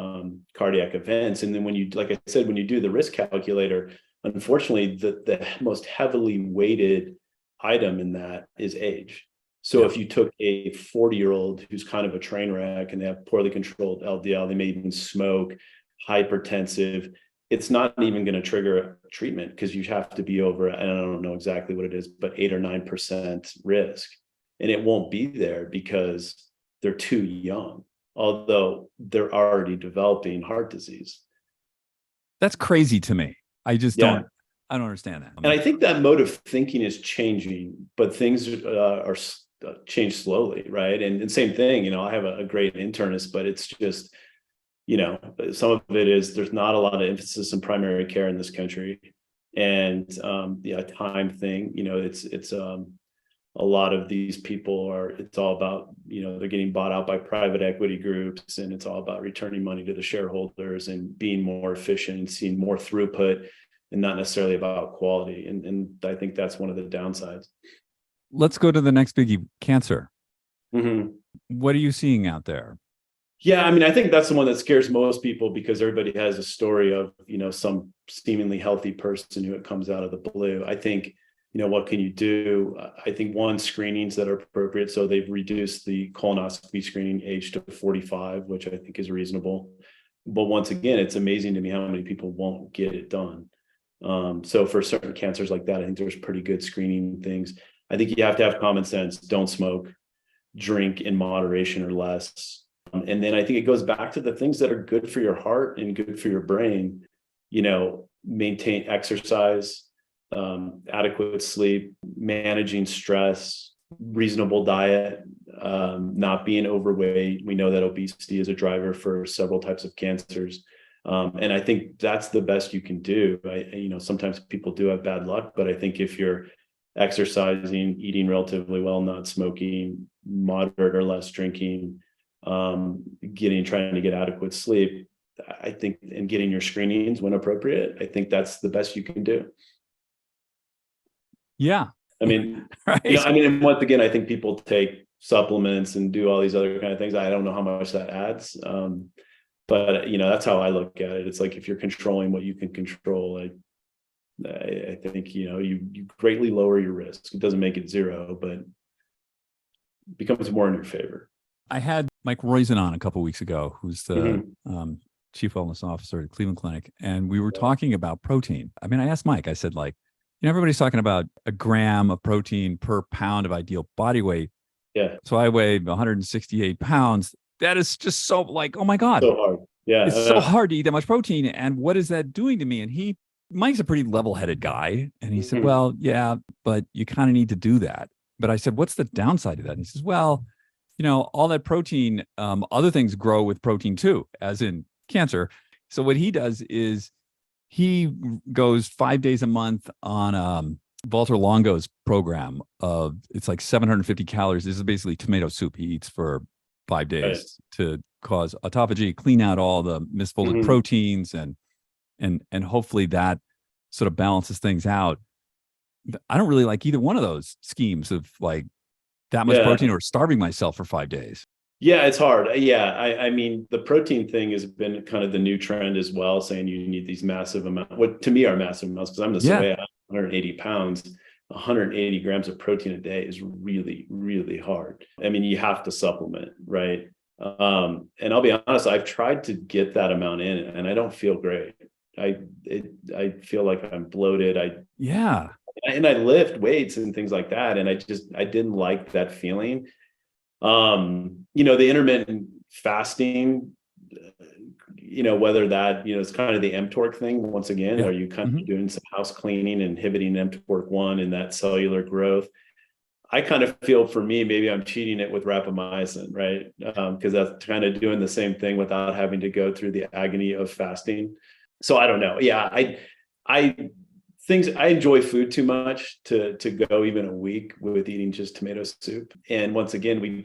Speaker 2: cardiac events. And then like I said, when you do the risk calculator, unfortunately, the most heavily weighted item in that is age. So if you took a 40-year-old who's kind of a train wreck and they have poorly controlled LDL, they may even smoke, hypertensive, it's not even going to trigger a treatment because you have to be over, and I don't know exactly what it is, but 8 or 9% risk. And it won't be there because they're too young, although they're already developing heart disease.
Speaker 1: That's crazy to me. I just don't understand that.
Speaker 2: And I think that mode of thinking is changing, but things are changed slowly, right? And same thing, I have a great internist, but it's just, some of it is there's not a lot of emphasis in primary care in this country, and time thing. It's a lot of these people it's all about, they're getting bought out by private equity groups, and it's all about returning money to the shareholders and being more efficient and seeing more throughput, and not necessarily about quality. And I think that's one of the downsides.
Speaker 1: Let's go to the next biggie, cancer.
Speaker 2: Mm-hmm.
Speaker 1: What are you seeing out there?
Speaker 2: Yeah, I mean, I think that's the one that scares most people, because everybody has a story of, some seemingly healthy person who it comes out of the blue. I think, what can you do? I think one, screenings that are appropriate. So they've reduced the colonoscopy screening age to 45, which I think is reasonable. But once again, it's amazing to me how many people won't get it done. So for certain cancers like that, I think there's pretty good screening things. I think you have to have common sense. Don't smoke, drink in moderation or less. And then I think it goes back to the things that are good for your heart and good for your brain. Maintain exercise, adequate sleep, managing stress, reasonable diet, not being overweight. We know that obesity is a driver for several types of cancers. And I think that's the best you can do. Sometimes people do have bad luck, but I think if you're exercising, eating relatively well, not smoking, moderate or less drinking, trying to get adequate sleep, I think, and getting your screenings when appropriate, I think that's the best you can do.
Speaker 1: Yeah.
Speaker 2: I mean,
Speaker 1: right.
Speaker 2: And once again, I think people take supplements and do all these other kind of things. I don't know how much that adds. But that's how I look at it. It's like, if you're controlling what you can control, I think, you greatly lower your risk. It doesn't make it zero, but it becomes more in your favor.
Speaker 1: I had Mike Roizen on a couple of weeks ago, who's the chief wellness officer at Cleveland Clinic. And we were talking about protein. I mean, I asked Mike, I said, everybody's talking about a gram of protein per pound of ideal body weight.
Speaker 2: Yeah.
Speaker 1: So I weigh 168 pounds. That is just so oh my God.
Speaker 2: So hard. Yeah.
Speaker 1: It's so hard to eat that much protein. And what is that doing to me? And Mike's a pretty level-headed guy. And he said, well, yeah, but you kind of need to do that. But I said, what's the downside of that? And he says, well, all that protein, other things grow with protein too, as in cancer. So what he does is he goes 5 days a month on Walter Longo's program of, it's like 750 calories. This is basically tomato soup he eats for 5 days to cause autophagy, clean out all the misfolded proteins, and hopefully that sort of balances things out. I don't really like either one of those schemes of that much protein or starving myself for 5 days.
Speaker 2: Yeah, it's hard. Yeah. I mean, the protein thing has been kind of the new trend as well, saying you need these massive amounts, what to me are massive amounts, because I'm the same way. 180 pounds, 180 grams of protein a day is really, really hard. I mean, you have to supplement, right? And I'll be honest, I've tried to get that amount in, and I don't feel great. I feel like I'm bloated. And I lift weights and things like that, and I didn't like that feeling. The intermittent fasting, whether that, it's kind of the mTOR thing. Once again, are you kind of doing some house cleaning, inhibiting mTOR1 and that cellular growth? I kind of feel, for me, maybe I'm cheating it with rapamycin, right? Because that's kind of doing the same thing without having to go through the agony of fasting. So I don't know. Yeah, I enjoy food too much to go even a week with eating just tomato soup. And once again,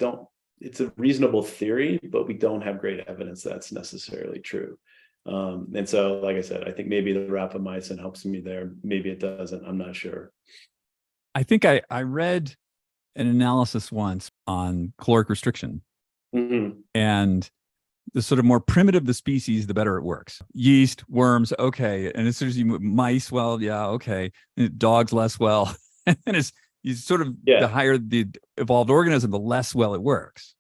Speaker 2: it's a reasonable theory, but we don't have great evidence that's necessarily true. And so, like I said, I think maybe the rapamycin helps me there. Maybe it doesn't. I'm not sure.
Speaker 1: I think I read an analysis once on caloric restriction, and the sort of more primitive the species, the better it works. Yeast, worms, okay. And as soon as you move mice, well, yeah, okay. Dogs, less well. And it's you sort of the higher the evolved organism, the less well it works.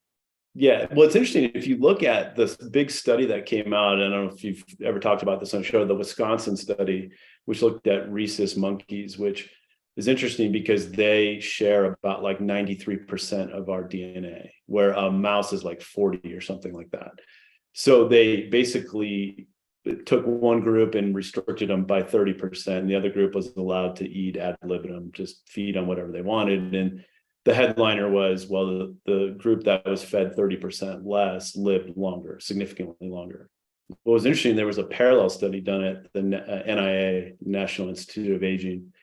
Speaker 2: Yeah, well, it's interesting. If you look at this big study that came out, I don't know if you've ever talked about this on the show, the Wisconsin study, which looked at rhesus monkeys, which is interesting because they share about like 93% of our DNA, where a mouse is like 40 or something like that. So they basically took one group and restricted them by 30%. And the other group was allowed to eat ad libitum, just feed on whatever they wanted. And the headliner was, well, the group that was fed 30% less lived longer, significantly longer. What was interesting, there was a parallel study done at the NIA, National Institute of Aging,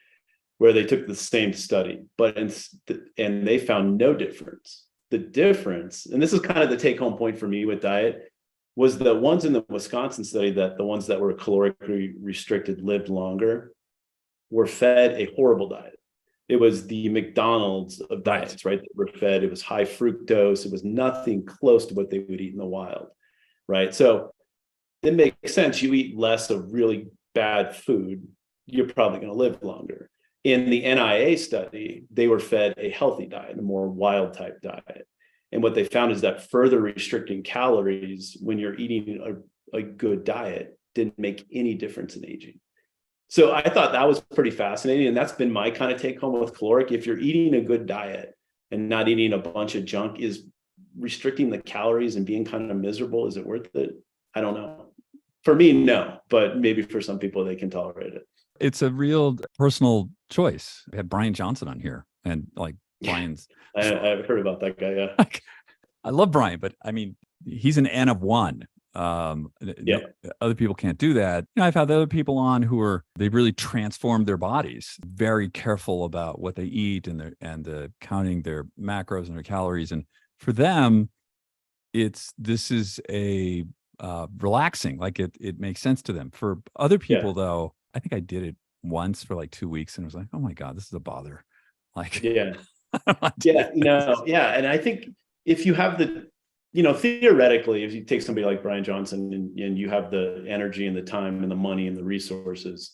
Speaker 2: where they took the same study, and they found no difference. The difference, and this is kind of the take-home point for me with diet, was the ones in the Wisconsin study, that the ones that were calorically restricted lived longer, were fed a horrible diet. It was the McDonald's of diets, right? That were fed. It was high fructose. It was nothing close to what they would eat in the wild, right? So it makes sense. You eat less of really bad food, you're probably going to live longer. In the NIA study, they were fed a healthy diet, a more wild type diet. And what they found is that further restricting calories when you're eating a good diet didn't make any difference in aging. So I thought that was pretty fascinating. And that's been my kind of take home with caloric. If you're eating a good diet and not eating a bunch of junk, is restricting the calories and being kind of miserable, is it worth it? I don't know. For me, no, but maybe for some people, they can tolerate it.
Speaker 1: It's a real personal choice. We had Brian Johnson on here, and like Brian's.
Speaker 2: I've heard about that guy. Yeah.
Speaker 1: I love Brian, but I mean, he's an N of one.
Speaker 2: Yeah.
Speaker 1: Other people can't do that. I've had other people on who they've really transformed their bodies, very careful about what they eat and counting their macros and their calories. And for them, this is a relaxing, like it makes sense to them. For other people, though, I think I did it once for like 2 weeks and it was like, oh my God, this is a bother. Like,
Speaker 2: yeah. And I think if you have theoretically, if you take somebody like Brian Johnson and you have the energy and the time and the money and the resources,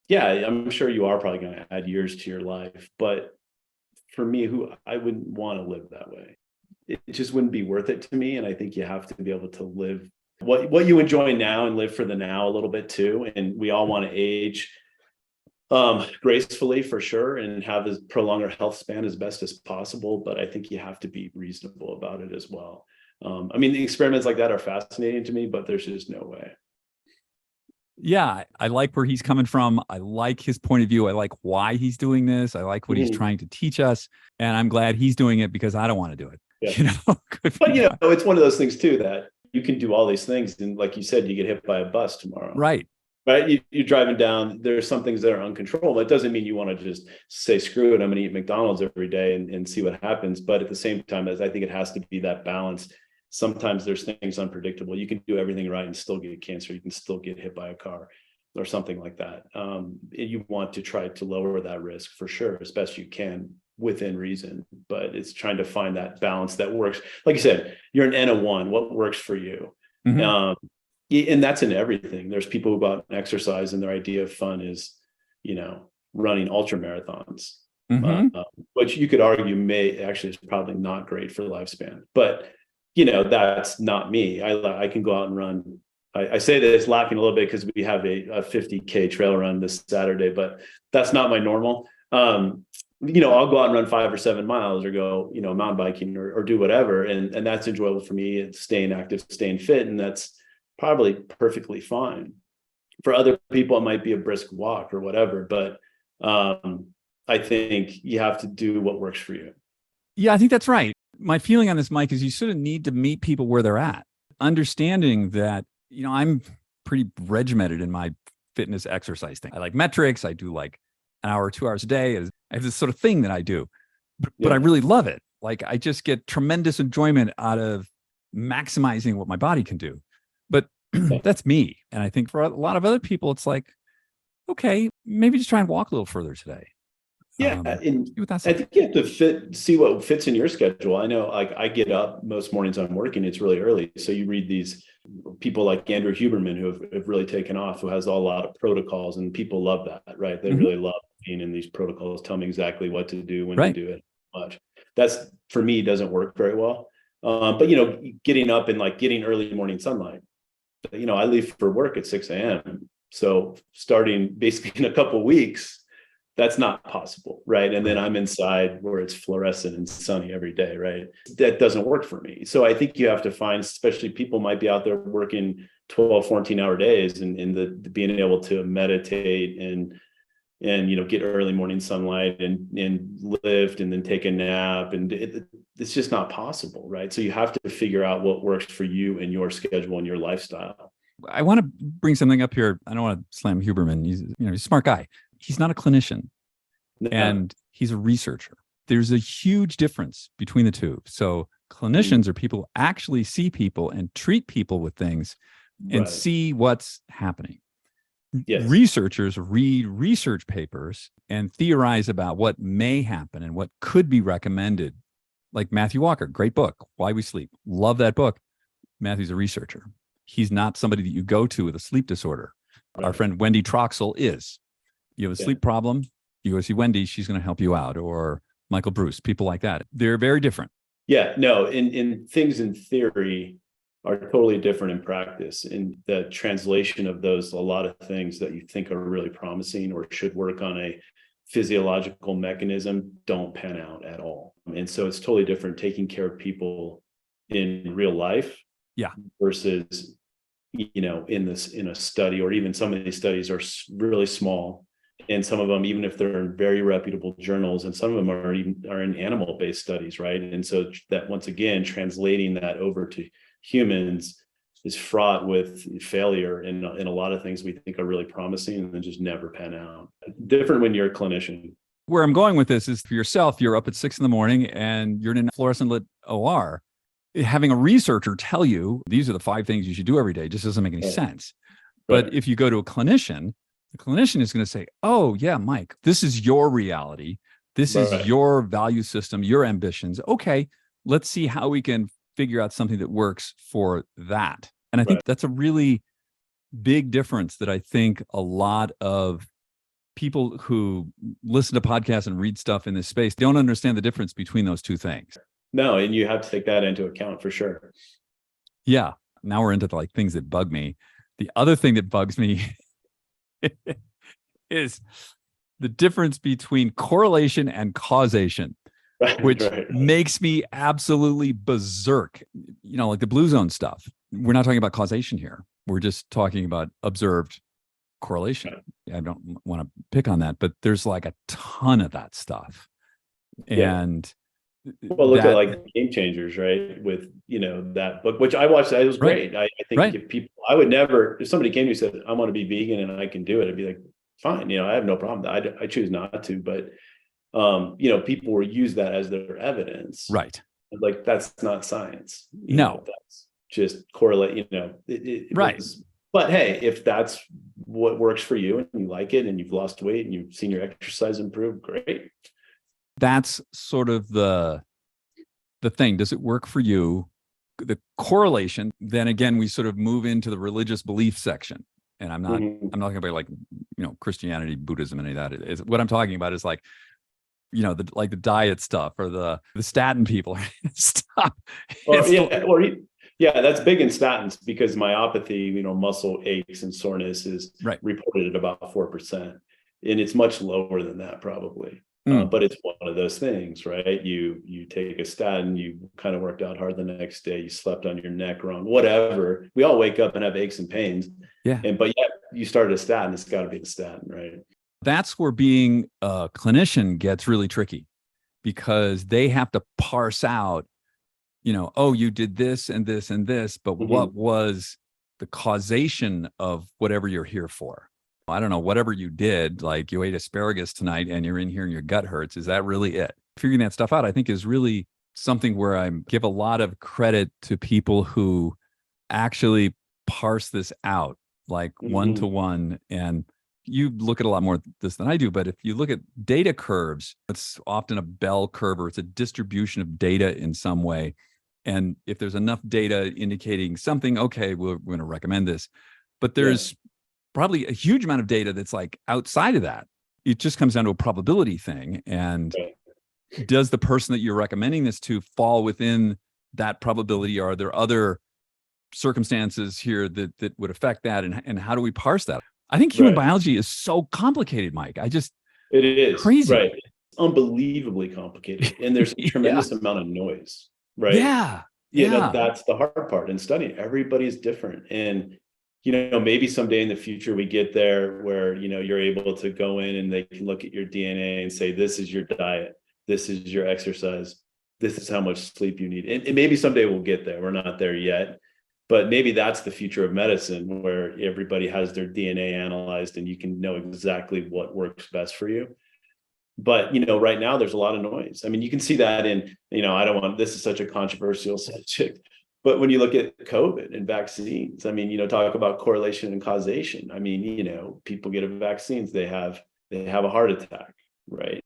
Speaker 2: I'm sure you are probably going to add years to your life. But for me, I wouldn't want to live that way. It just wouldn't be worth it to me. And I think you have to be able to live what you enjoy now and live for the now a little bit too. And we all want to age gracefully for sure, and have as prolong our health span as best as possible. But I think you have to be reasonable about it as well. I mean, the experiments like that are fascinating to me, but there's just no way.
Speaker 1: Yeah, I like where he's coming from. I like his point of view. I like why he's doing this. I like what he's trying to teach us. And I'm glad he's doing it because I don't want to do it.
Speaker 2: Yeah. But it's one of those things too, that you can do all these things. And like you said, you get hit by a bus tomorrow.
Speaker 1: Right.
Speaker 2: You're driving down, there's some things that are uncontrollable. It doesn't mean you want to just say, screw it, I'm going to eat McDonald's every day and see what happens. But at the same time, I think it has to be that balance. Sometimes there's things unpredictable. You can do everything right and still get cancer. You can still get hit by a car or something like that. You want to try to lower that risk for sure, as best you can within reason. But it's trying to find that balance that works. Like you said, you're an N of one. What works for you? Mm-hmm. And that's in everything. There's people who go out and exercise and their idea of fun is, running ultra marathons, which you could argue is probably not great for the lifespan. But, that's not me. I can go out and run. I say this laughing a little bit because we have a 50K trail run this Saturday, but that's not my normal. I'll go out and run 5 or 7 miles or go, mountain biking or do whatever. And that's enjoyable for me. It's staying active, staying fit. And that's probably perfectly fine. For other people, it might be a brisk walk or whatever, but I think you have to do what works for you.
Speaker 1: Yeah, I think that's right. My feeling on this, Mike, is you sort of need to meet people where they're at, understanding that, I'm pretty regimented in my fitness exercise thing. I like metrics. I do like an hour, 2 hours a day. I have this sort of thing that I do, but I really love it. Like I just get tremendous enjoyment out of maximizing what my body can do. But that's me. And I think for a lot of other people, it's like, okay, maybe just try and walk a little further today.
Speaker 2: Yeah. I think you have to see what fits in your schedule. I know I get up most mornings I'm working, it's really early. So you read these people like Andrew Huberman who have really taken off, who has a lot of protocols, and people love that, right? They really love being in these protocols, tell me exactly what to do, when to do it, much. That's, for me, doesn't work very well. But, getting up and like getting early morning sunlight, I leave for work at 6 a.m. So starting basically in a couple of weeks, that's not possible, right? And then I'm inside where it's fluorescent and sunny every day, right? That doesn't work for me. So I think you have to find, especially people might be out there working 12, 14-hour days, and the being able to meditate and get early morning sunlight and lift and then take a nap, and it's just not possible, right? So you have to figure out what works for you and your schedule and your lifestyle.
Speaker 1: I want to bring something up here. I don't want to slam Huberman. He's a smart guy. He's not a clinician, and he's a researcher. There's a huge difference between the two. So clinicians are people who actually see people and treat people with things and see what's happening. Yes. Researchers read research papers and theorize about what may happen and what could be recommended. Like Matthew Walker, great book, Why We Sleep. Love that book. Matthew's a researcher. He's not somebody that you go to with a sleep disorder. Right. Our friend Wendy Troxel is. You have a sleep problem, you go see Wendy, she's going to help you out. Or Michael Bruce, people like that. They're very different.
Speaker 2: Yeah, no, in things in theory are totally different in practice. In the translation of those, a lot of things that you think are really promising or should work on a physiological mechanism don't pan out at all. And so it's totally different taking care of people in real life versus, in a study, or even some of these studies are really small. And some of them, even if they're in very reputable journals, and some of them are in animal-based studies, right? And so that, once again, translating that over to humans is fraught with failure in a lot of things we think are really promising and then just never pan out. Different when you're a clinician.
Speaker 1: Where I'm going with this is, for yourself, you're up at 6 a.m. and you're in a fluorescent lit OR. Having a researcher tell you these are the 5 things you should do every day just doesn't make any sense. Right. But if you go to a clinician, the clinician is going to say, oh yeah, Mike, this is your reality. This is your value system, your ambitions. Okay, let's see how we can figure out something that works for that. And I think that's a really big difference that I think a lot of people who listen to podcasts and read stuff in this space don't understand the difference between those two things.
Speaker 2: No, and you have to take that into account for sure.
Speaker 1: Yeah. Now we're into like things that bug me. The other thing that bugs me is the difference between correlation and causation, which makes me absolutely berserk. Like the blue zone stuff. We're not talking about causation here. We're just talking about observed correlation. I don't want to pick on that, but there's like a ton of that stuff. And
Speaker 2: look at like Game Changers, right? With, that book, which I watched, it was great. I think if people, I would never, if somebody came to me and said, I want to be vegan and I can do it, I'd be like, fine, I have no problem. I choose not to, but, people will use that as their evidence.
Speaker 1: Right.
Speaker 2: Like, that's not science.
Speaker 1: No.
Speaker 2: That's just correlate, but hey, if that's what works for you and you like it and you've lost weight and you've seen your exercise improve, great.
Speaker 1: That's sort of the thing. Does it work for you? The correlation, then again, we sort of move into the religious belief section. And I'm not talking about like, Christianity, Buddhism, any of that. What I'm talking about is like, the diet stuff or the statin people stuff.
Speaker 2: That's big in statins because myopathy, muscle aches and soreness is reported at about 4%. And it's much lower than that probably. But it's one of those things, right? You take a statin, you kind of worked out hard the next day, you slept on your neck wrong, whatever. We all wake up and have aches and pains. Yeah. But yet you started a statin, it's got to be the statin, right?
Speaker 1: That's where being a clinician gets really tricky because they have to parse out, you did this and this and this, but what was the causation of whatever you're here for? I don't know, whatever you did, like you ate asparagus tonight and you're in here and your gut hurts. Is that really it? Figuring that stuff out, I think, is really something where I give a lot of credit to people who actually parse this out, like one-to-one. And you look at a lot more of this than I do, but if you look at data curves, it's often a bell curve or it's a distribution of data in some way. And if there's enough data indicating something, okay, we're going to recommend this. But there's probably a huge amount of data that's like outside of that. It just comes down to a probability thing. And does the person that you're recommending this to fall within that probability? Are there other circumstances here that would affect that? And how do we parse that? I think human
Speaker 2: Right.
Speaker 1: biology is so complicated, Mike.
Speaker 2: It is.
Speaker 1: Crazy.
Speaker 2: Right. It's unbelievably complicated. And there's a
Speaker 1: Yeah.
Speaker 2: tremendous amount of noise. Right.
Speaker 1: Yeah.
Speaker 2: That's the hard part in studying. Everybody's different. And, maybe someday in the future we get there where, you're able to go in and they can look at your DNA and say, this is your diet, this is your exercise, this is how much sleep you need. And maybe someday we'll get there. We're not there yet. But maybe that's the future of medicine, where everybody has their DNA analyzed and you can know exactly what works best for you. But, right now there's a lot of noise. I mean, you can see that in, this is such a controversial subject, but when you look at COVID and vaccines, I mean, talk about correlation and causation. I mean, people get vaccines, they have a heart attack, right?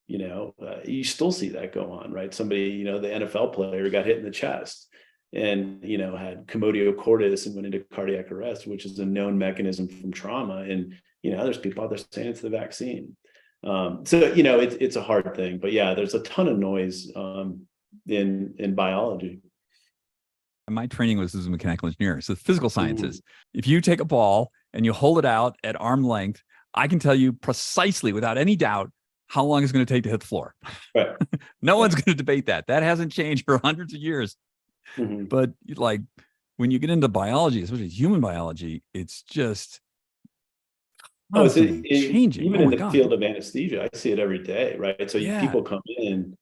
Speaker 2: You still see that go on, right? Somebody, the NFL player got hit in the chest and, had commotio cordis and went into cardiac arrest, which is a known mechanism from trauma. And, there's people out there saying it's the vaccine. It's a hard thing, but yeah, there's a ton of noise in biology.
Speaker 1: My training was as a mechanical engineer. So the physical sciences, if you take a ball and you hold it out at arm length, I can tell you precisely, without any doubt, how long it's going to take to hit the floor.
Speaker 2: Right.
Speaker 1: No one's going to debate that. That hasn't changed for hundreds of years. But like when you get into biology, especially human biology, it's just changing.
Speaker 2: Even in the field of anesthesia, I see it every day, right? So people come in,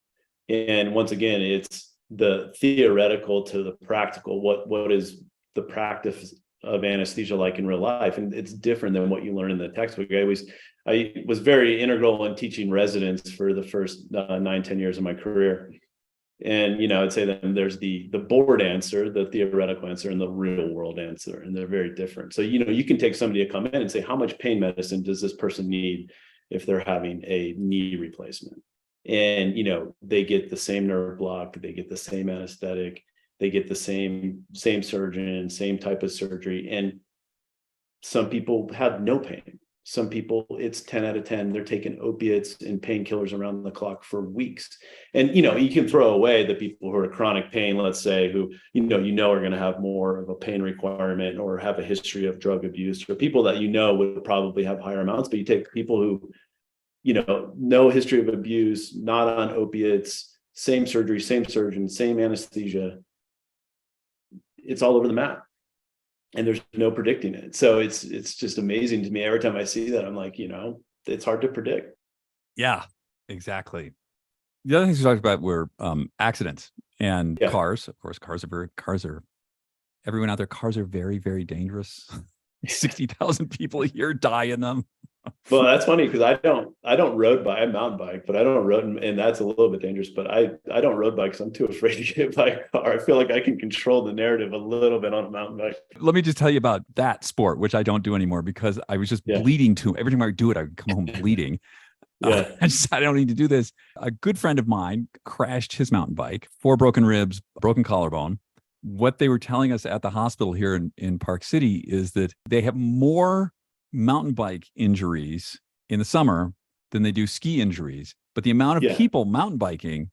Speaker 2: and once again, it's the theoretical to the practical. What is the practice of anesthesia like in real life? And it's different than what you learn in the textbook. I was very integral in teaching residents for the first 9-10 years of my career. And, I'd say that there's the board answer, the theoretical answer, and the real world answer, and they're very different. So, you can take somebody to come in and say, how much pain medicine does this person need if they're having a knee replacement? And, they get the same nerve block, they get the same anesthetic, they get the same surgeon, same type of surgery. And some people have no pain. Some people, it's 10 out of 10. They're taking opiates and painkillers around the clock for weeks. And, you can throw away the people who are chronic pain, let's say, who, are going to have more of a pain requirement or have a history of drug abuse, or people that, would probably have higher amounts. But you take people who, no history of abuse, not on opiates, same surgery, same surgeon, same anesthesia. It's all over the map. And there's no predicting it. So it's just amazing to me. Every time I see that, I'm like, it's hard to predict.
Speaker 1: Yeah, exactly. The other things we talked about were accidents and cars. Of course, everyone out there, cars are very, very dangerous. 60,000 people a year die in them.
Speaker 2: Well, that's funny because I don't road bike. I mountain bike, but I don't road, and that's a little bit dangerous. But I don't road bike because I'm too afraid to get hit by a car. I feel like I can control the narrative a little bit on a mountain bike.
Speaker 1: Let me just tell you about that sport, which I don't do anymore because I was just bleeding too. Every time I would do it, I would come home bleeding. I don't need to do this. A good friend of mine crashed his mountain bike, 4 broken ribs, broken collarbone. What they were telling us at the hospital here in Park City is that they have more mountain bike injuries in the summer than they do ski injuries. But the amount of people mountain biking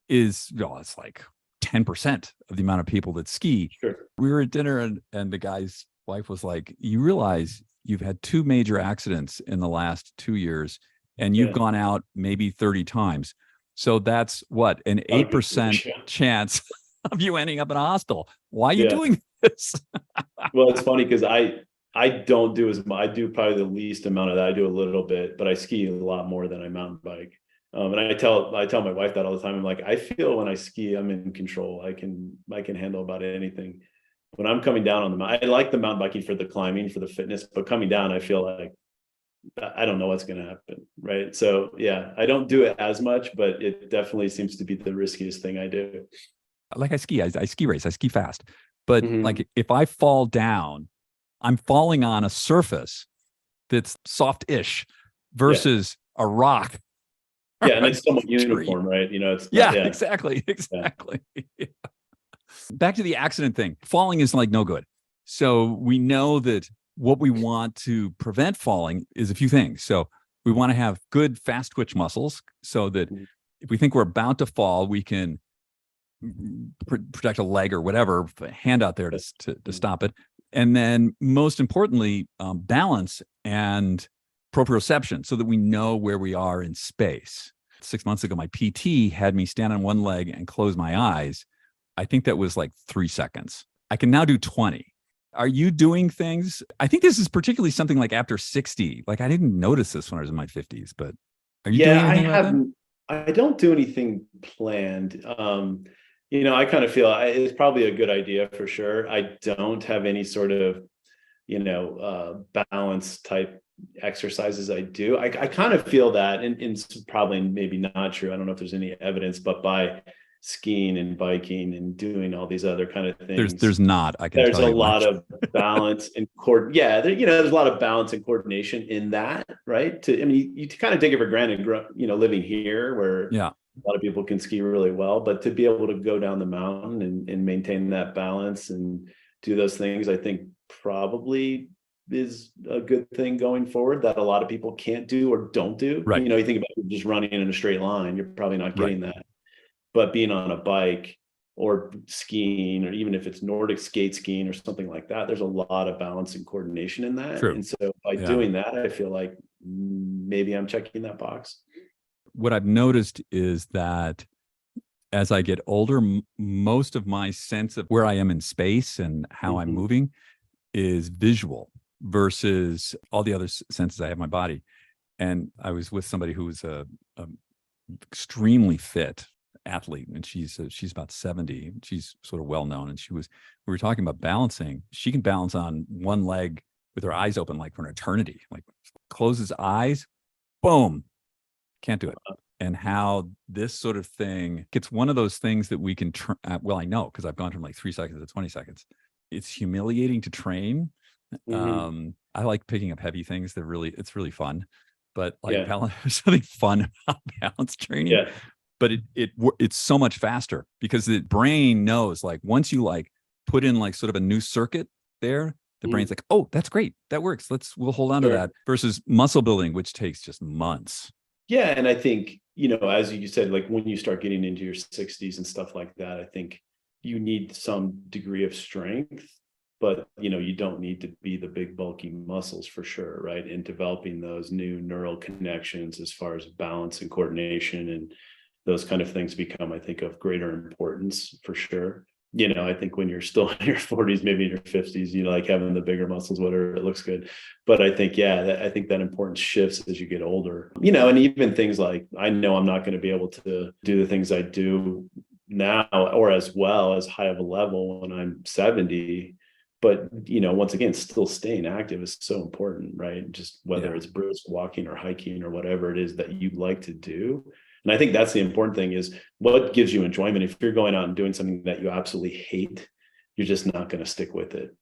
Speaker 1: is, it's like 10% of the amount of people that ski.
Speaker 2: Sure.
Speaker 1: We were at dinner and the guy's wife was like, you realize you've had 2 major accidents in the last 2 years and you've gone out maybe 30 times. So that's what, an 8% chance of you ending up in a hospital. Why are you doing this?
Speaker 2: Well, it's funny because I don't do as much. I do probably the least amount of that. I do a little bit, but I ski a lot more than I mountain bike. And I tell my wife that all the time. I'm like, I feel when I ski, I'm in control. I can handle about anything. When I'm coming down on the mountain, I like the mountain biking for the climbing, for the fitness, but coming down, I feel like I don't know what's going to happen. Right. So I don't do it as much, but it definitely seems to be the riskiest thing I do.
Speaker 1: Like I ski race, I ski fast. But like if I fall down, I'm falling on a surface that's soft-ish versus a rock.
Speaker 2: Yeah, and it's somewhat uniform, right? It's
Speaker 1: exactly. Yeah. Back to the accident thing. Falling is like no good. So we know that what we want to prevent falling is a few things. So we want to have good fast twitch muscles so that if we think we're about to fall, we can project a leg or whatever, hand out there to stop it. And then most importantly, balance and proprioception so that we know where we are in space. 6 months ago, my PT had me stand on one leg and close my eyes. I think that was like 3 seconds. I can now do 20. Are you doing things? I think this is particularly something like after 60. Like I didn't notice this when I was in my 50s, but are you doing anything about that?
Speaker 2: I don't do anything planned. I kind of feel it's probably a good idea for sure. I don't have any sort of, balance type exercises I do. I kind of feel that, and it's probably maybe not true. I don't know if there's any evidence, but by skiing and biking and doing all these other kind of things,
Speaker 1: there's not. I can.
Speaker 2: There's
Speaker 1: tell
Speaker 2: a
Speaker 1: you
Speaker 2: lot
Speaker 1: much.
Speaker 2: of balance and there's a lot of balance and coordination in that, right? You kind of take it for granted, living here where a lot of people can ski really well, but to be able to go down the mountain and maintain that balance and do those things, I think probably is a good thing going forward that a lot of people can't do or don't do.
Speaker 1: Right.
Speaker 2: You think about just running in a straight line, you're probably not getting that. But being on a bike or skiing, or even if it's Nordic skate skiing or something like that, there's a lot of balance and coordination in that.
Speaker 1: True.
Speaker 2: And so by doing that, I feel like maybe I'm checking that box.
Speaker 1: What I've noticed is that as I get older, most of my sense of where I am in space and how I'm moving is visual versus all the other senses I have in my body. And I was with somebody who was a extremely fit athlete, and she's about 70. She's sort of well known, and we were talking about balancing. She can balance on one leg with her eyes open like for an eternity, like closes eyes, boom, can't do it. And how this sort of thing, it's one of those things that we can I know because I've gone from like 3 seconds to 20 seconds. It's humiliating to train. I like picking up heavy things. It's really fun, but balance, there's something fun about balance training. But it's so much faster because the brain knows, like, once you like put in like sort of a new circuit there, the brain's like, oh, that's great, that works, we'll hold on to that, versus muscle building, which takes just months.
Speaker 2: Yeah, and I think, as you said, like when you start getting into your 60s and stuff like that, I think you need some degree of strength, but you don't need to be the big bulky muscles for sure, right? And developing those new neural connections as far as balance and coordination and those kind of things become, I think, of greater importance for sure. I think when you're still in your 40s, maybe in your 50s, you like having the bigger muscles, whatever, it looks good. But I think, I think that importance shifts as you get older, and even things like, I know I'm not going to be able to do the things I do now or as well as high of a level when I'm 70. But, once again, still staying active is so important, right? Just whether it's brisk walking or hiking or whatever it is that you like to do. And I think that's the important thing, is what gives you enjoyment. If you're going out and doing something that you absolutely hate, you're just not going to stick with it.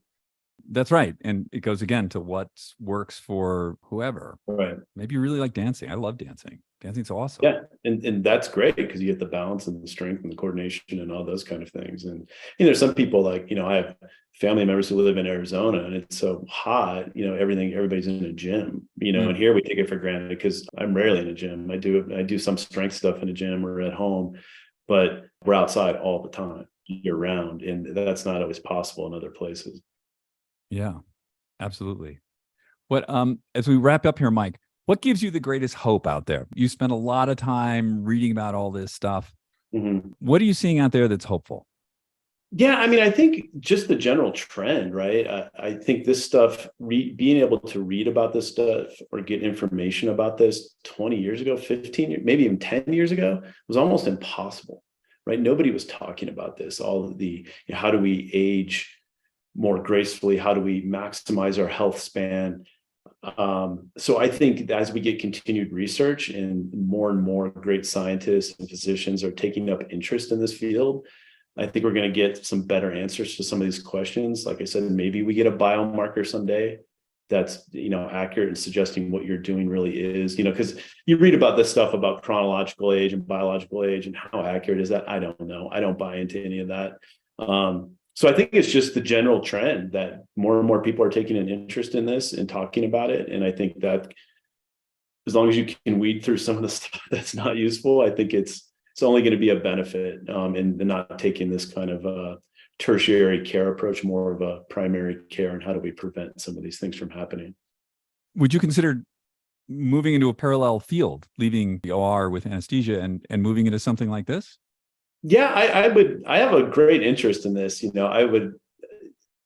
Speaker 1: That's right. And it goes again to what works for whoever.
Speaker 2: Right.
Speaker 1: Maybe you really like dancing. I love dancing. Dancing's awesome.
Speaker 2: Yeah. And that's great because you get the balance and the strength and the coordination and all those kind of things. And, some people like, I have family members who live in Arizona and it's so hot, everybody's in a gym, and here we take it for granted because I'm rarely in a gym. I do some strength stuff in a gym or at home, but we're outside all the time year round. And that's not always possible in other places.
Speaker 1: Yeah, absolutely. What, as we wrap up here, Mike, what gives you the greatest hope out there? You spent a lot of time reading about all this stuff. What are you seeing out there that's hopeful?
Speaker 2: Yeah, I think just the general trend, right? I think this stuff, being able to read about this stuff or get information about this 20 years ago, 15, maybe even 10 years ago, was almost impossible, right? Nobody was talking about this. All of the, how do we age more gracefully? How do we maximize our health span? So I think that as we get continued research and more great scientists and physicians are taking up interest in this field, I think we're going to get some better answers to some of these questions. Like I said, maybe we get a biomarker someday that's, accurate and suggesting what you're doing really is, because you read about this stuff about chronological age and biological age and how accurate is that? I don't know. I don't buy into any of that. So I think it's just the general trend that more and more people are taking an interest in this and talking about it. And I think that as long as you can weed through some of the stuff that's not useful, I think it's it's only going to be a benefit in not taking this kind of tertiary care approach, more of a primary care, and how do we prevent some of these things from happening.
Speaker 1: Would you consider moving into a parallel field, leaving the OR with anesthesia and moving into something like this?
Speaker 2: Yeah, I would. I have a great interest in this. I would.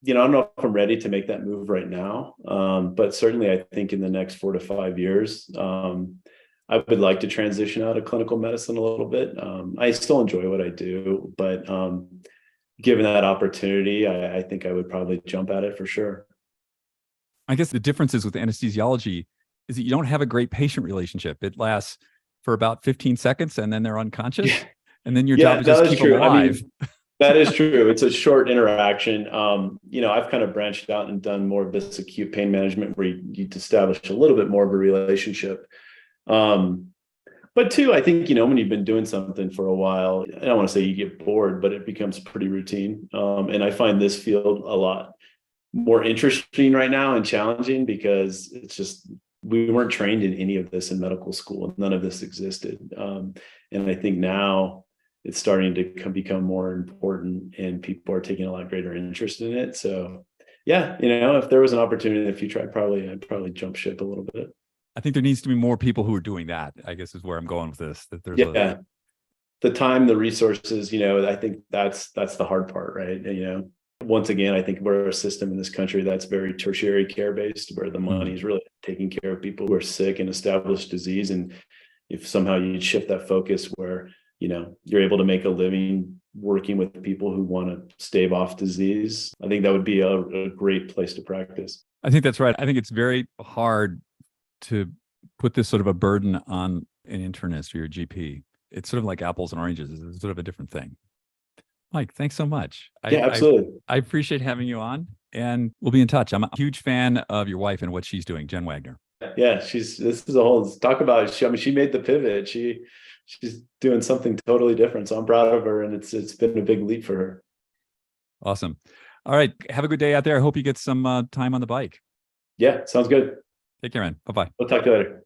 Speaker 2: I don't know if I'm ready to make that move right now, but certainly I think in the next 4 to 5 years, I would like to transition out of clinical medicine a little bit. I still enjoy what I do, but given that opportunity, I think I would probably jump at it for sure.
Speaker 1: I guess the differences with anesthesiology is that you don't have a great patient relationship. It lasts for about 15 seconds and then they're unconscious.
Speaker 2: Yeah.
Speaker 1: And then your job is just keep them alive.
Speaker 2: That is true. It's a short interaction. I've kind of branched out and done more of this acute pain management where you establish a little bit more of a relationship. But two, I think, when you've been doing something for a while, I don't want to say you get bored, but it becomes pretty routine. And I find this field a lot more interesting right now and challenging because it's just, we weren't trained in any of this in medical school. None of this existed. And I think now it's starting to become more important and people are taking a lot greater interest in it. So yeah, if there was an opportunity in the future, I'd probably jump ship a little bit.
Speaker 1: I think there needs to be more people who are doing that, I guess is where I'm going with this. That there's
Speaker 2: the time, the resources, I think that's the hard part, right? Once again, I think we're a system in this country that's very tertiary care based, where the money is really taking care of people who are sick and established disease. And if somehow you shift that focus where, you're able to make a living working with people who want to stave off disease, I think that would be a great place to practice.
Speaker 1: I think that's right. I think it's very hard to put this sort of a burden on an internist or your GP. It's sort of like apples and oranges. It's sort of a different thing. Mike, thanks so much.
Speaker 2: Yeah, absolutely.
Speaker 1: I appreciate having you on, and we'll be in touch. I'm a huge fan of your wife and what she's doing, Jen Wagner.
Speaker 2: Yeah, this is a whole talk about. She made the pivot. She's doing something totally different. So I'm proud of her, and it's been a big leap for her.
Speaker 1: Awesome. All right, have a good day out there. I hope you get some time on the bike.
Speaker 2: Yeah, sounds good.
Speaker 1: Take care, man. Bye-bye.
Speaker 2: We'll talk to you later.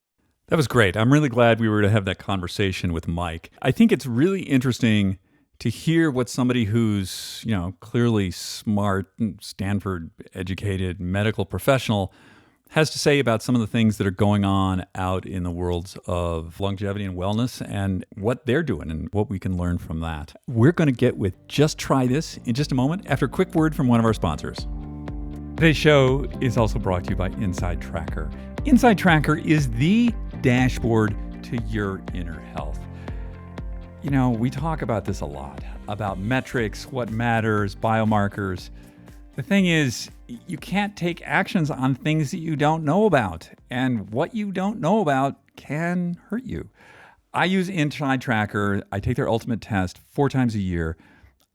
Speaker 1: That was great. I'm really glad we were to have that conversation with Mike. I think it's really interesting to hear what somebody who's, clearly smart, Stanford educated medical professional has to say about some of the things that are going on out in the worlds of longevity and wellness and what they're doing and what we can learn from that. We're going to get with Just Try This in just a moment after a quick word from one of our sponsors. Today's show is also brought to you by Inside Tracker. Inside Tracker is the dashboard to your inner health. We talk about this a lot, about metrics, what matters, biomarkers. The thing is, you can't take actions on things that you don't know about, and what you don't know about can hurt you. I use Inside Tracker. I take their ultimate test 4 times a year.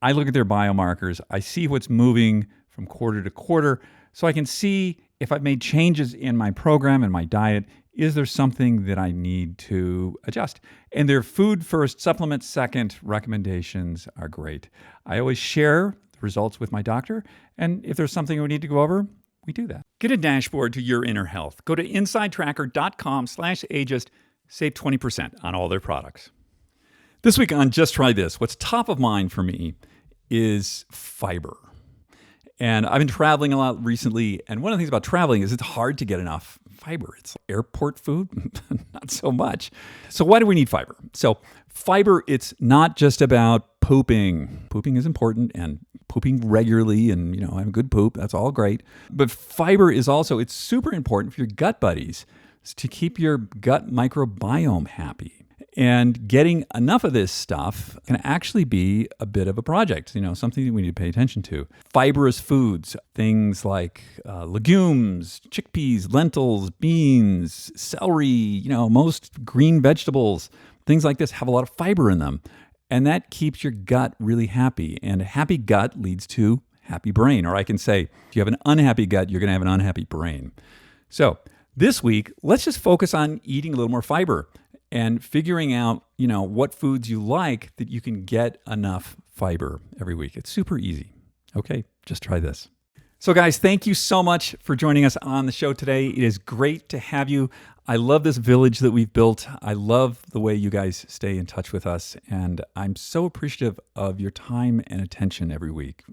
Speaker 1: I look at their biomarkers. I see what's moving from quarter to quarter, so I can see if I've made changes in my program and my diet. Is there something that I need to adjust? And their food first, supplement second recommendations are great. I always share the results with my doctor, and if there's something we need to go over, we do that. Get a dashboard to your inner health. Go to insidetracker.com/ageist. Save 20% on all their products. This week on Just Try This, what's top of mind for me is fiber. And I've been traveling a lot recently, and one of the things about traveling is it's hard to get enough fiber. It's airport food, not so much. So why do we need fiber? So fiber, it's not just about pooping. Pooping is important, and pooping regularly and, have a good poop, that's all great. But fiber is also, it's super important for your gut buddies to keep your gut microbiome happy. And getting enough of this stuff can actually be a bit of a project, something that we need to pay attention to. Fibrous foods, things like legumes, chickpeas, lentils, beans, celery, most green vegetables, things like this have a lot of fiber in them. And that keeps your gut really happy. And a happy gut leads to happy brain. Or I can say, if you have an unhappy gut, you're going to have an unhappy brain. So this week, let's just focus on eating a little more fiber and figuring out, what foods you like that you can get enough fiber every week. It's super easy. Okay, just try this. So guys, thank you so much for joining us on the show today. It is great to have you. I love this village that we've built. I love the way you guys stay in touch with us. And I'm so appreciative of your time and attention every week.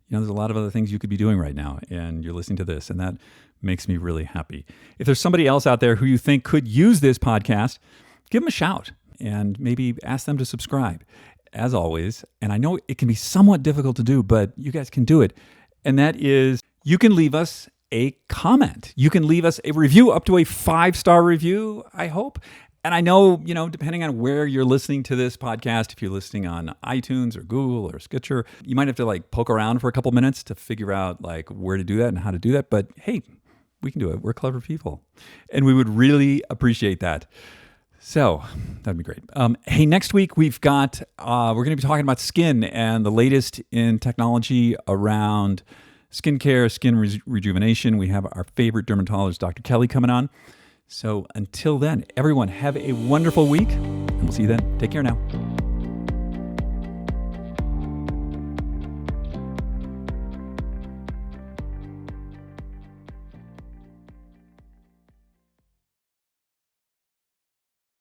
Speaker 1: There's a lot of other things you could be doing right now, and you're listening to this, and that makes me really happy. If there's somebody else out there who you think could use this podcast, give them a shout and maybe ask them to subscribe. As always, and I know it can be somewhat difficult to do, but you guys can do it. And that is, you can leave us a comment. You can leave us a review, up to a 5-star review, I hope. And I know, depending on where you're listening to this podcast, if you're listening on iTunes or Google or Stitcher, you might have to poke around for a couple minutes to figure out where to do that and how to do that. But hey, we can do it. We're clever people. And we would really appreciate that. So that'd be great. Hey, next week we're going to be talking about skin and the latest in technology around skincare, skin rejuvenation. We have our favorite dermatologist, Dr. Kelly, coming on. So until then, everyone have a wonderful week, and we'll see you then. Take care now.